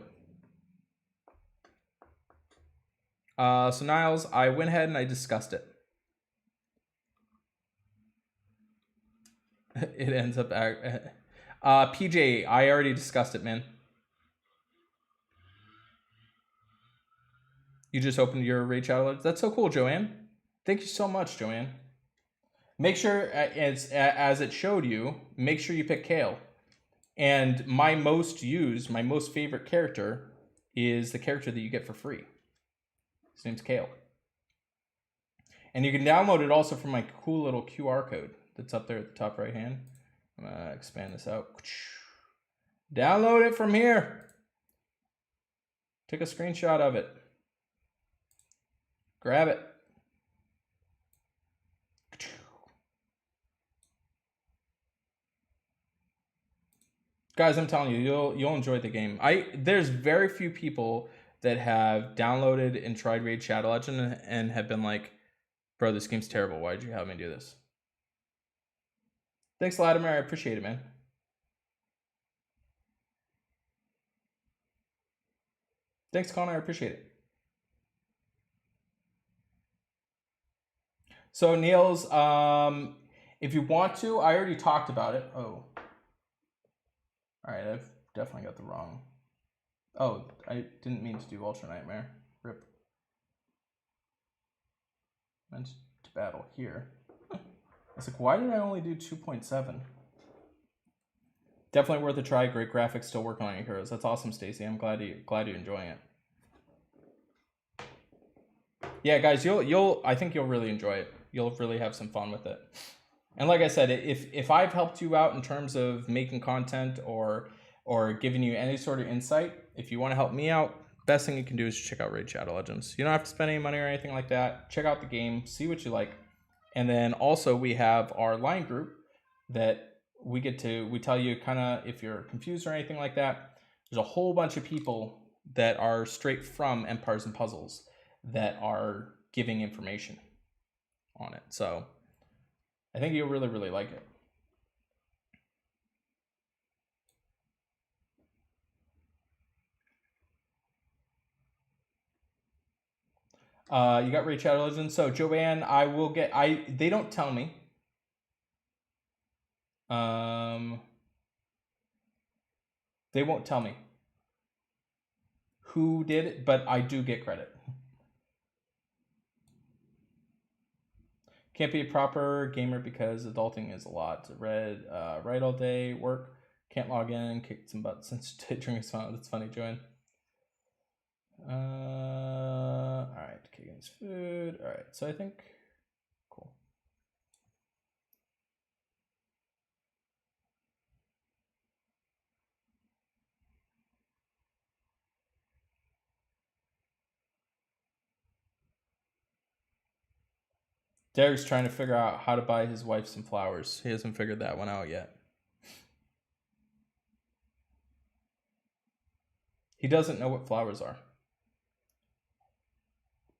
So Niles, I went ahead and I discussed it. It ends up PJ, I already discussed it, man. You just opened your Raid Shadow Legends. That's so cool, Joanne. Thank you so much, Joanne. Make sure, as it showed you, make sure you pick Kale. And my most favorite character is the character that you get for free. His name's Kale. And you can download it also from my cool little QR code that's up there at the top right hand. I'm going to expand this out. Download it from here. Take a screenshot of it. Grab it. Guys, I'm telling you, you'll enjoy the game. There's very few people that have downloaded and tried Raid Shadow Legend and have been like, bro, this game's terrible. Why'd you have me do this? Thanks, Latimer. I appreciate it, man. Thanks, Connor. I appreciate it. So, Niels, if you want to, I already talked about it. Oh. All right, I've definitely got the wrong. Oh, I didn't mean to do Ultra Nightmare. Rip. Meant to battle here. I was like, why did I only do 2.7? Definitely worth a try. Great graphics, still working on your heroes. That's awesome, Stacy. I'm glad you're enjoying it. Yeah, guys, I think you'll really enjoy it. You'll really have some fun with it. And like I said, if I've helped you out in terms of making content or giving you any sort of insight, if you want to help me out, best thing you can do is check out Raid Shadow Legends. You don't have to spend any money or anything like that. Check out the game, see what you like. And then also we have our line group that we tell you kind of if you're confused or anything like that. There's a whole bunch of people that are straight from Empires and Puzzles that are giving information on it. So I think you'll really, really like it. You got Raid Shadow Legends. So Joanne, they don't tell me. They won't tell me who did it, but I do get credit. Can't be a proper gamer because adulting is a lot. Write all day, work, can't log in, kicked some butt since drinking some. That's funny, Joanne. All right, kicking his food. All right, so I think cool. Derek's trying to figure out how to buy his wife some flowers. He hasn't figured that one out yet. He doesn't know what flowers are.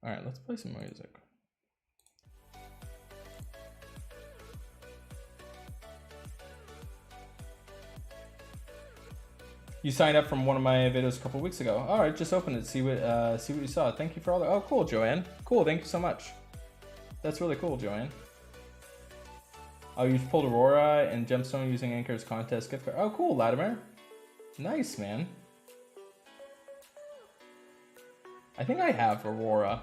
All right, let's play some music. You signed up from one of my videos a couple weeks ago. All right, just open it, see what you saw. Thank you for all that. Oh, cool, Joanne. Cool, thank you so much. That's really cool, Joanne. Oh, you pulled Aurora and Gemstone using Anchor's contest gift card. Oh, cool, Latimer. Nice, man. I think I have Aurora.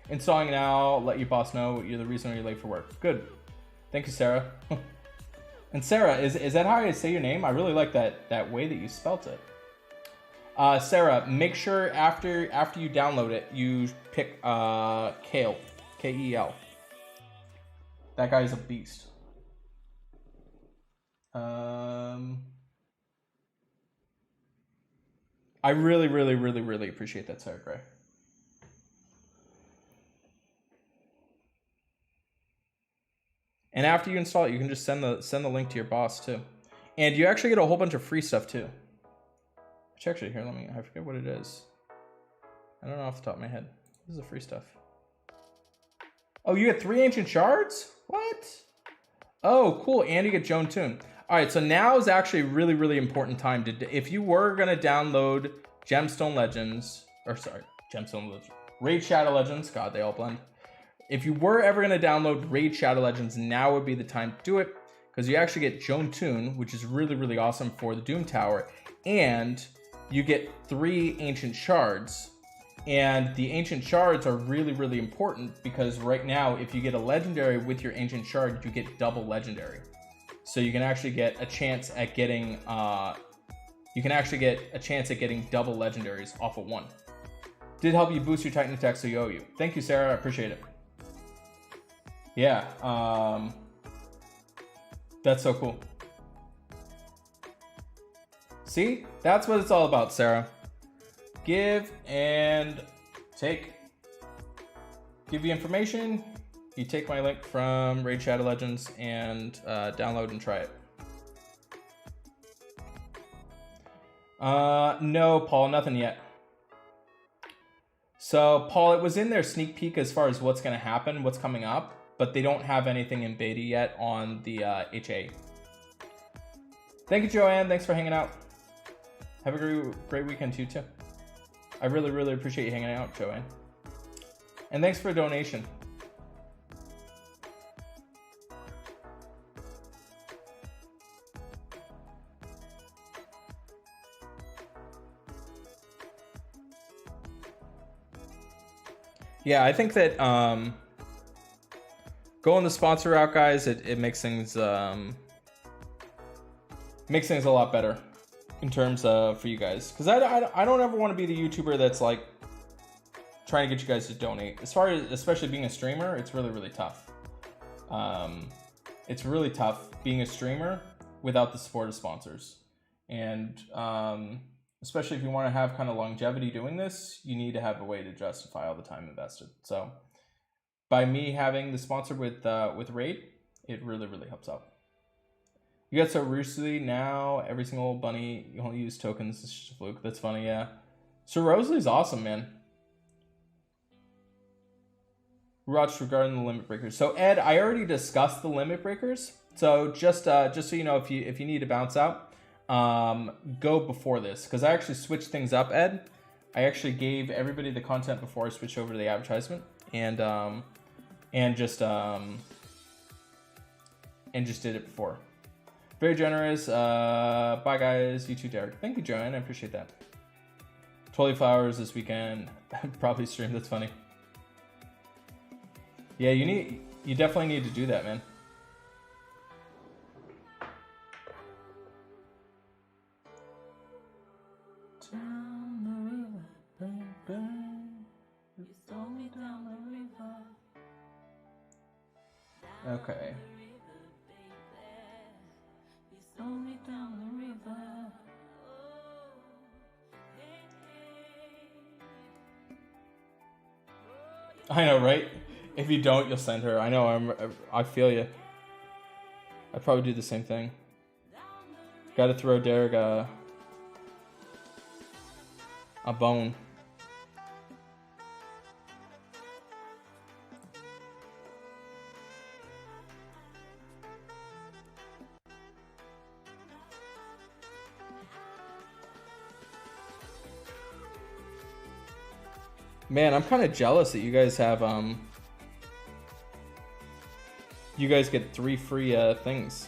Installing now, let your boss know you're the reason you're late for work. Good. Thank you, Sarah. And Sarah, is that how I say your name? I really like that way that you spelt it. Sarah, make sure after you download it, you pick Kale. K-E-L. That guy is a beast. I really, really, really, really appreciate that, Sarah Gray. And after you install it, you can just send the link to your boss too. And you actually get a whole bunch of free stuff too. Which actually, here, I forget what it is. I don't know off the top of my head. This is the free stuff. Oh, you get 3 ancient shards? What? Oh, cool. And you get Joan Toon. All right, so now is actually a really, really important time to, if you were gonna download Gemstone Legends, Raid Shadow Legends. God, they all blend. If you were ever gonna download Raid Shadow Legends, now would be the time to do it, because you actually get Joan Toon, which is really, really awesome for the Doom Tower, and you get 3 ancient shards. And the ancient shards are really, really important because right now, if you get a legendary with your ancient shard, you get double legendary. So you can actually get a chance at getting double legendaries off of one. Did help you boost your Titan attack, so you owe you. Thank you, Sarah. I appreciate it. Yeah, that's so cool. See? That's what it's all about, Sarah. Give and take. Give you information. You take my link from Raid Shadow Legends and download and try it. No, Paul, nothing yet. So, Paul, it was in their sneak peek as far as what's going to happen, what's coming up, but they don't have anything in beta yet on the HA. Thank you, Joanne. Thanks for hanging out. Have a great weekend, too. I really, really appreciate you hanging out, Joanne. And thanks for a donation. Yeah, I think that going the sponsor route, guys, it makes things a lot better in terms of for you guys, because I don't ever want to be the YouTuber that's like trying to get you guys to donate. As far as especially being a streamer, it's really, really tough. It's really tough being a streamer without the support of sponsors, and especially if you want to have kind of longevity doing this, you need to have a way to justify all the time invested. So by me having the sponsor with Raid, it really, really helps out. You got so Rosalie now, every single bunny, you only use tokens. It's just a fluke. That's funny, yeah. So Rosalie's awesome, man. Watch regarding the limit breakers. So Ed, I already discussed the limit breakers. So just so you know, if you need to bounce out, go before this, because I actually switched things up, Ed. I actually gave everybody the content before I switched over to the advertisement, and just did it before. Very generous. Bye guys. You too, Derek. Thank you, Joanne. I appreciate that. 12 flowers this weekend. Probably stream. That's funny. Yeah, you definitely need to do that, man. Okay. I know, right? If you don't, you'll send her. I know. I feel you. I'd probably do the same thing. Got to throw Derek a bone. Man, I'm kind of jealous that you guys have you guys get 3 free things.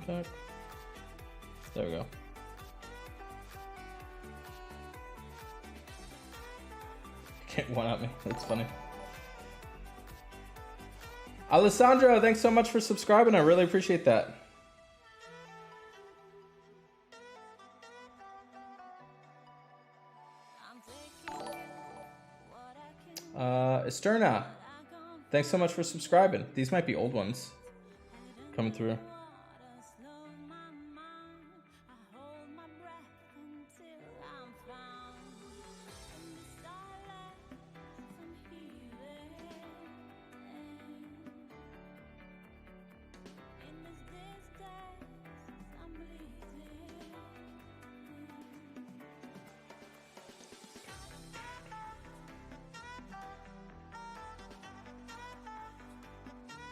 Okay. There we go. Can't one up me. That's funny. Alessandro, thanks so much for subscribing. I really appreciate that. Esterna, thanks so much for subscribing. These might be old ones coming through.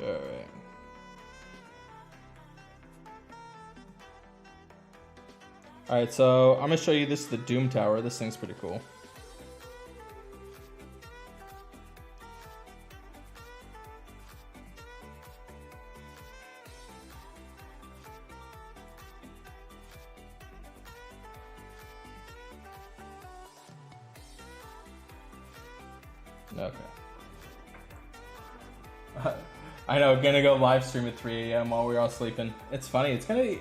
Alright. Alright, so I'm gonna show you this, the Doom Tower. This thing's pretty cool. Okay. I know, gonna go live stream at 3 a.m. while we're all sleeping. It's funny. It's gonna be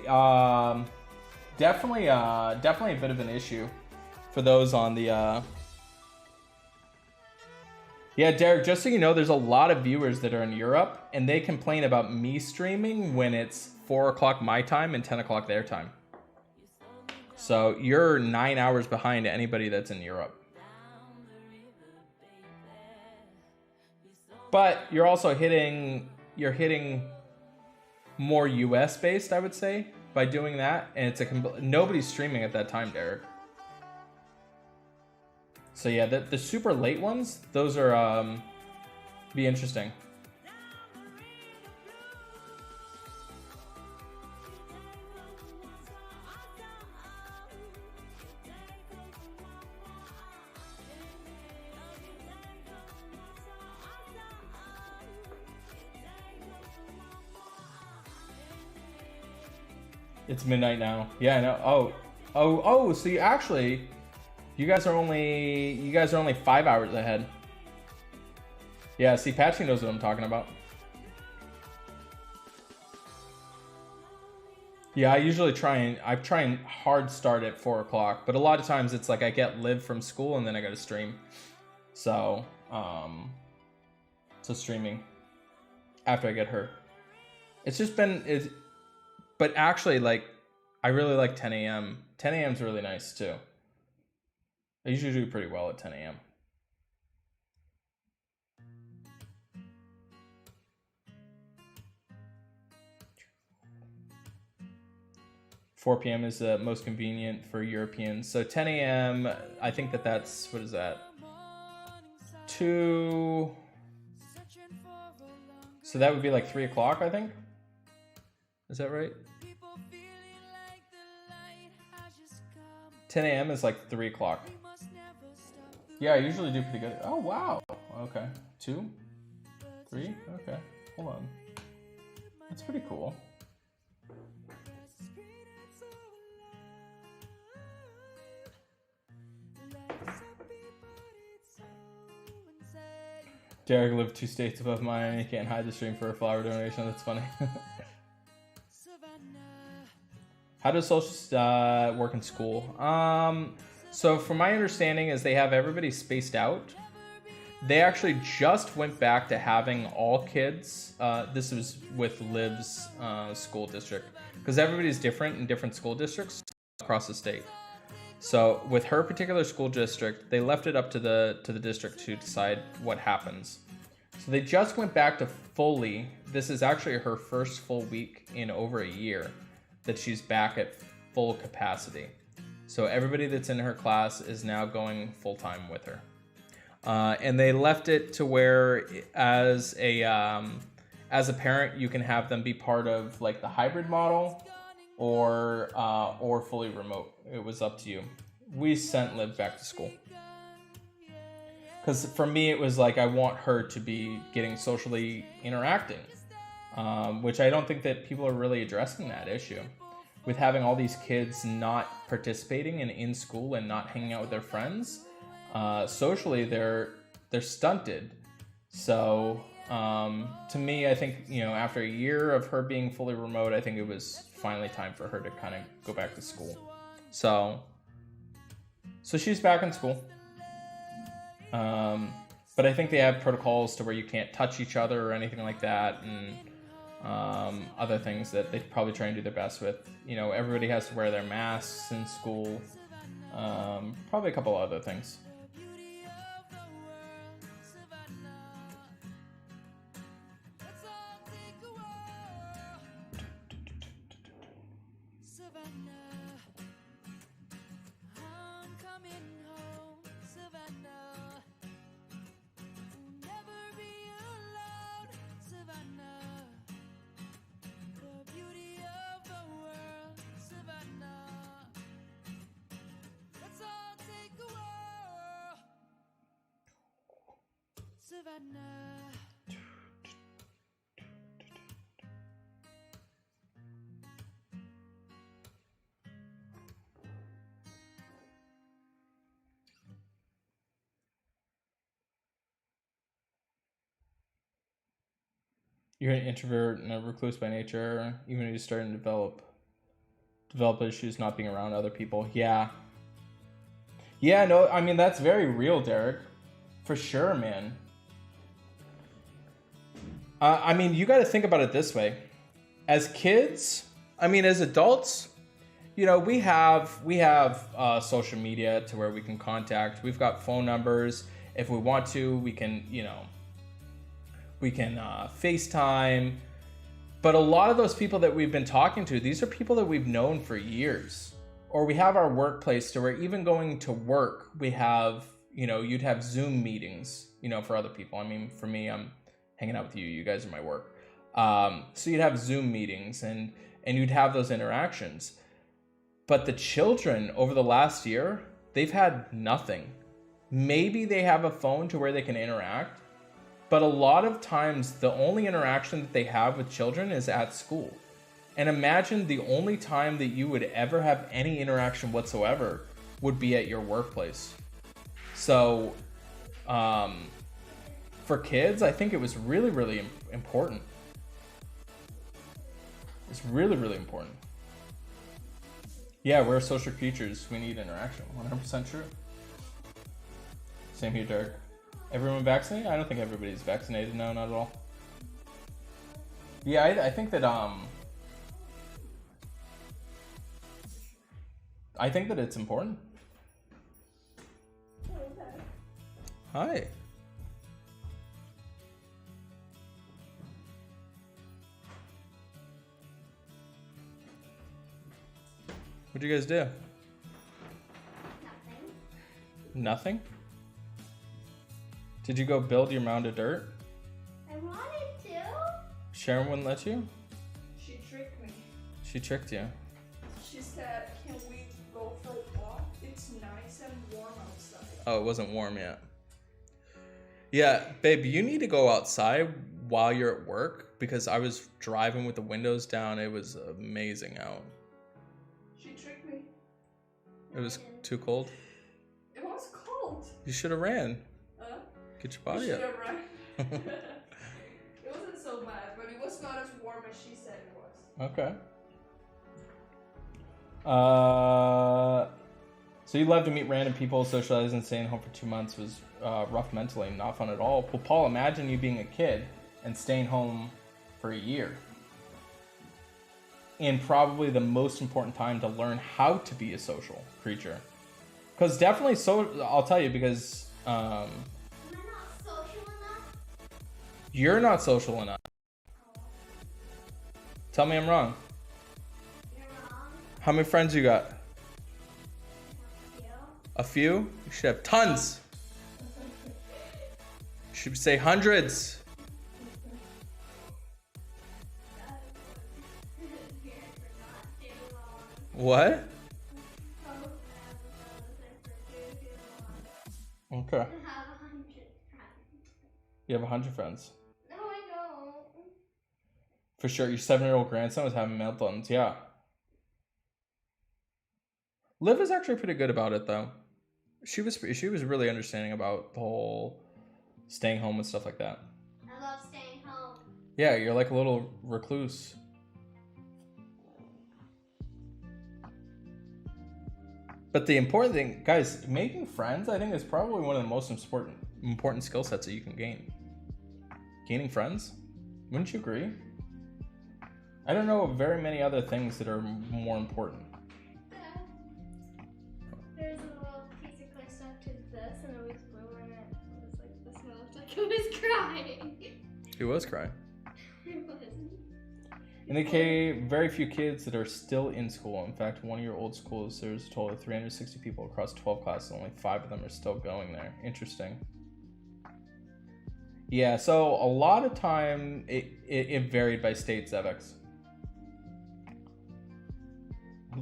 definitely a bit of an issue for those on the Yeah, Derek, just so you know, there's a lot of viewers that are in Europe, and they complain about me streaming when it's 4 o'clock my time and 10 o'clock their time. So you're 9 hours behind anybody that's in Europe. But you're also hitting more US based, I would say, by doing that. And it's nobody's streaming at that time, Derek. So yeah, the super late ones, those are be interesting. It's midnight now. Yeah, I know. Oh. So you guys are only 5 hours ahead. Yeah. See, Patchy knows what I'm talking about. Yeah, I usually try and hard start at 4 o'clock, but a lot of times it's like I get live from school and then I got to stream. So, streaming after I get hurt. It's just been but actually, like, I really like 10 a.m. 10 a.m. is really nice too. I usually do pretty well at 10 a.m. 4 p.m. is the most convenient for Europeans. So 10 a.m., I think that's, what is that? 2... So that would be like 3 o'clock, I think? Is that right? 10 a.m. is like 3 o'clock. Yeah, I usually do pretty good. Oh, wow. Okay. 2? 3? Okay. Hold on. That's pretty cool. Derek lived 2 states above mine. He can't hide the stream for a flower donation. That's funny. How does social work in school? So from my understanding is they have everybody spaced out. They actually just went back to having all kids. This was with Liv's school district, because everybody's different in different school districts across the state. So with her particular school district, they left it up to the district to decide what happens. So they just went back to fully. This is actually her first full week in over a year that she's back at full capacity. So everybody that's in her class is now going full time with her. And they left it to where, as a parent, you can have them be part of like the hybrid model, or fully remote. It was up to you. We sent Liv back to school because for me it was like I want her to be getting socially interacting, which I don't think that people are really addressing that issue with having all these kids not participating and in school and not hanging out with their friends. Socially, they're stunted. So to me, I think, after a year of her being fully remote, I think it was finally time for her to kind of go back to school. So she's back in school. But I think they have protocols to where you can't touch each other or anything like that, and other things that they probably try and do their best with. Everybody has to wear their masks in school. Probably a couple other things. You're an introvert and a recluse by nature, even if you're starting to develop issues not being around other people. Yeah, no, I mean, that's very real, Derek. For sure, man. I mean, you got to think about it this way. As kids, as adults, we have social media to where we can contact. We've got phone numbers. If we want to, we can FaceTime. But a lot of those people that we've been talking to, these are people that we've known for years. Or we have our workplace to where even going to work, we have, you'd have Zoom meetings, for other people. For me, I'm hanging out with you. You guys are my work. So you'd have Zoom meetings and you'd have those interactions. But the children over the last year, they've had nothing. Maybe they have a phone to where they can interact. But a lot of times, the only interaction that they have with children is at school. And imagine the only time that you would ever have any interaction whatsoever would be at your workplace. So, for kids, I think it was really, really important. It's really, really important. Yeah, we're social creatures. We need interaction. 100% true. Same here, Derek. Everyone vaccinated? I don't think everybody's vaccinated. No, not at all. Yeah, I think that I think that it's important. Hi. What'd you guys do? Nothing. Nothing? Did you go build your mound of dirt? I wanted to. Sharon wouldn't let you? She tricked me. She tricked you. She said, can we go for a walk? It's nice and warm outside. Oh, it wasn't warm yet. Yeah, babe, you need to go outside while you're at work because I was driving with the windows down. It was amazing out. She tricked me. It was too cold. It was cold. You should have ran. Get your body up. Right. It wasn't so bad, but it was not as warm as she said it was. Okay. So you love to meet random people, socialize, and staying home for 2 months was rough mentally, not fun at all. Well, Paul, imagine you being a kid and staying home for a year. And probably the most important time to learn how to be a social creature. Because definitely, I'll tell you, because you're not social enough. Tell me I'm wrong. You're wrong. How many friends you got? A few. A few? You should have tons. You should say hundreds. What? Okay. You have 100 friends. No, I don't. For sure. Your 7-year-old grandson was having meltdowns. Yeah. Liv is actually pretty good about it, though. She was really understanding about the whole staying home and stuff like that. I love staying home. Yeah, you're like a little recluse. But the important thing, guys, making friends, I think, is probably one of the most important skill sets that you can gain. Gaining friends? Wouldn't you agree? I don't know of very many other things that are more important. There's a little piece of clay stuck to this, and it was blue, and it was like this, and it looked like it was crying. He was crying. It wasn't. In the K, very few kids that are still in school. In fact, one of your old schools, there's a total of 360 people across 12 classes. Only 5 of them are still going there. Interesting. Yeah, so a lot of time it varied by state, Zevex.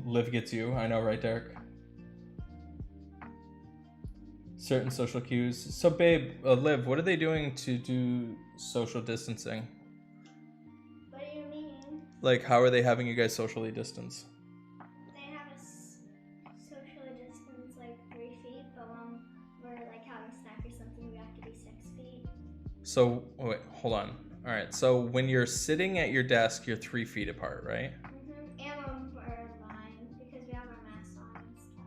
Liv gets you. I know, right, Derek? Certain social cues. So, babe, Liv, what are they doing to do social distancing? What do you mean? Like, how are they having you guys socially distance? They have us socially distance like 3 feet, but when we're like having a snack or something, we have to be 6 feet. So, wait, hold on. All right, so when you're sitting at your desk, you're 3 feet apart, right? And when we're in line, because we have our masks on and stuff.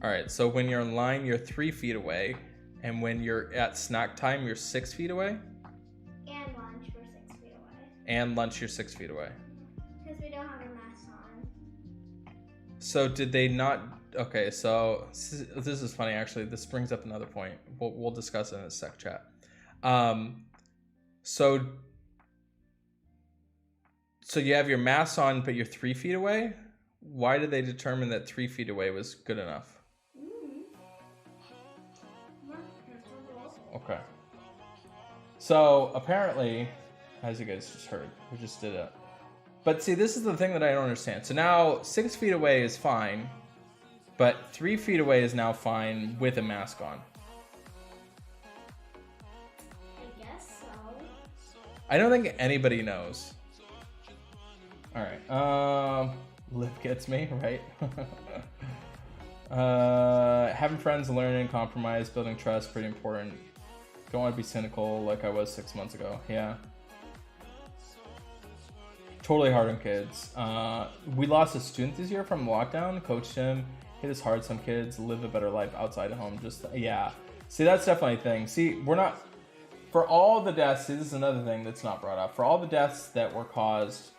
All right, so when you're in line, you're 3 feet away. And when you're at snack time, you're 6 feet away? And lunch, we're 6 feet And lunch, you're 6 feet away. Because we don't have a mask on. So did they not? Okay, so this is funny actually. This brings up another point. We'll discuss it in a sec, chat. So you have your mask on, but you're 3 feet away. Why did they determine that 3 feet away was good enough? Okay. So apparently, as you guys just heard, we just did it. But see, this is the thing that I don't understand. So now 6 feet away is fine, but 3 feet away is now fine with a mask on. I guess so. I don't think anybody knows. All right. Liv gets me, right? Having friends, learning, compromise, building trust, pretty important. Don't want to be cynical like I was 6 months ago. Yeah. Totally hard on kids. We lost a student this year from lockdown. Coached him. Hit us hard. Some kids live a better life outside of home. Just, yeah. See, that's definitely a thing. See, we're not... For all the deaths, see, this is another thing that's not brought up. For all the deaths that were caused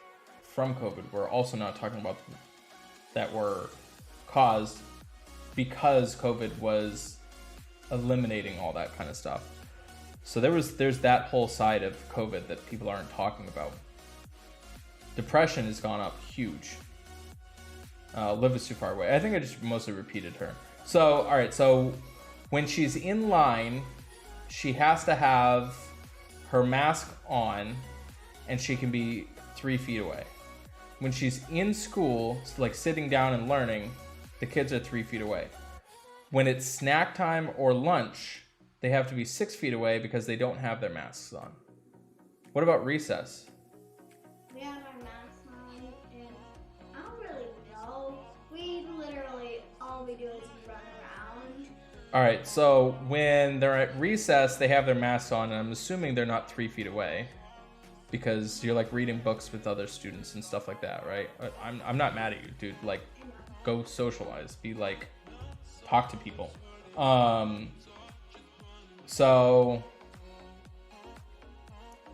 from COVID, we're also not talking about that were caused because COVID was eliminating all that kind of stuff. So there's that whole side of COVID that people aren't talking about. Depression has gone up huge. Liv is too far away. I think I just mostly repeated her. So, all right. So when she's in line, she has to have her mask on and she can be 3 feet away. When she's in school, like sitting down and learning, the kids are 3 feet away. When it's snack time or lunch, they have to be 6 feet away because they don't have their masks on. What about recess? We have our masks on, and I don't really know. We literally, all we do is run around. All right, so when they're at recess, they have their masks on, and I'm assuming they're not 3 feet away because you're like reading books with other students and stuff like that, right? I'm not mad at you, dude. Like, go socialize. Be like, talk to people. So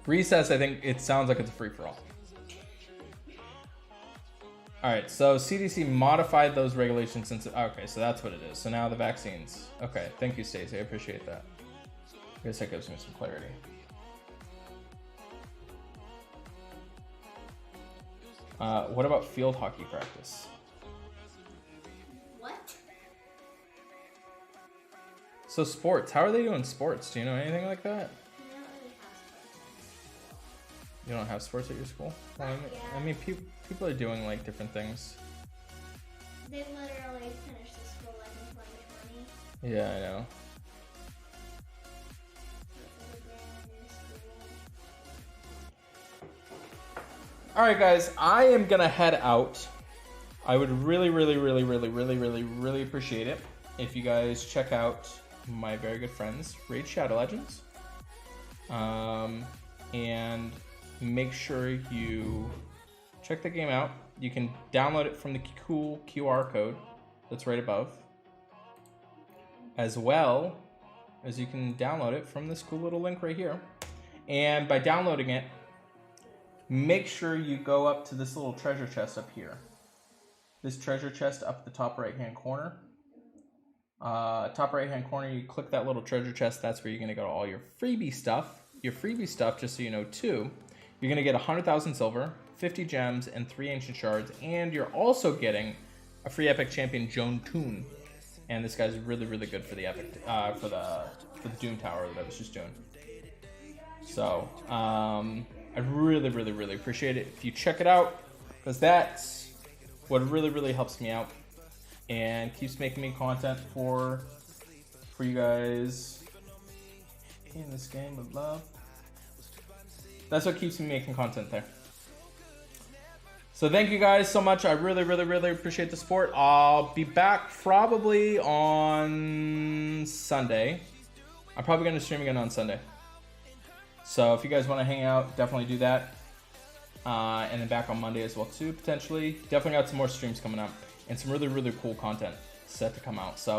recess, I think it sounds like it's a free-for-all. All right, so CDC modified those regulations since... Okay, so that's what it is. So now the vaccines. Okay, thank you, Stacey. I appreciate that. I guess that gives me some clarity. What about field hockey practice? What? So sports. How are they doing sports? Do you know anything like that? We don't really have sports. You don't have sports at your school? Well, Yeah. I mean, people are doing like different things. They literally finished the school like in 2020. Yeah, I know. So it's like a brand new school. All right, guys, I am gonna head out. I would really appreciate it if you guys check out my very good friends, Raid Shadow Legends, and make sure you check the game out. You can download it from the cool QR code that's right above, as well as you can download it from this cool little link right here. And by downloading it, make sure you go up to this little treasure chest up here. This treasure chest up the top right-hand corner. Top right-hand corner, you click that little treasure chest. That's where you're going to go to all your freebie stuff. Your freebie stuff, just so you know, too, you're going to get 100,000 silver, 50 gems, and 3 ancient shards. And you're also getting a free epic champion, Joan Toon. And this guy's really good for the epic, for the Doom Tower that I was just doing. So, I really appreciate it if you check it out, because that's what really helps me out and keeps making me content for you guys in this game of love. That's what keeps me making content there. So thank you guys so much. I really appreciate the support. I'll be back probably on Sunday. I'm probably going to stream again on Sunday. So if you guys want to hang out, definitely do that. And then back on Monday as well too, potentially. Definitely got some more streams coming up and some really cool content set to come out. So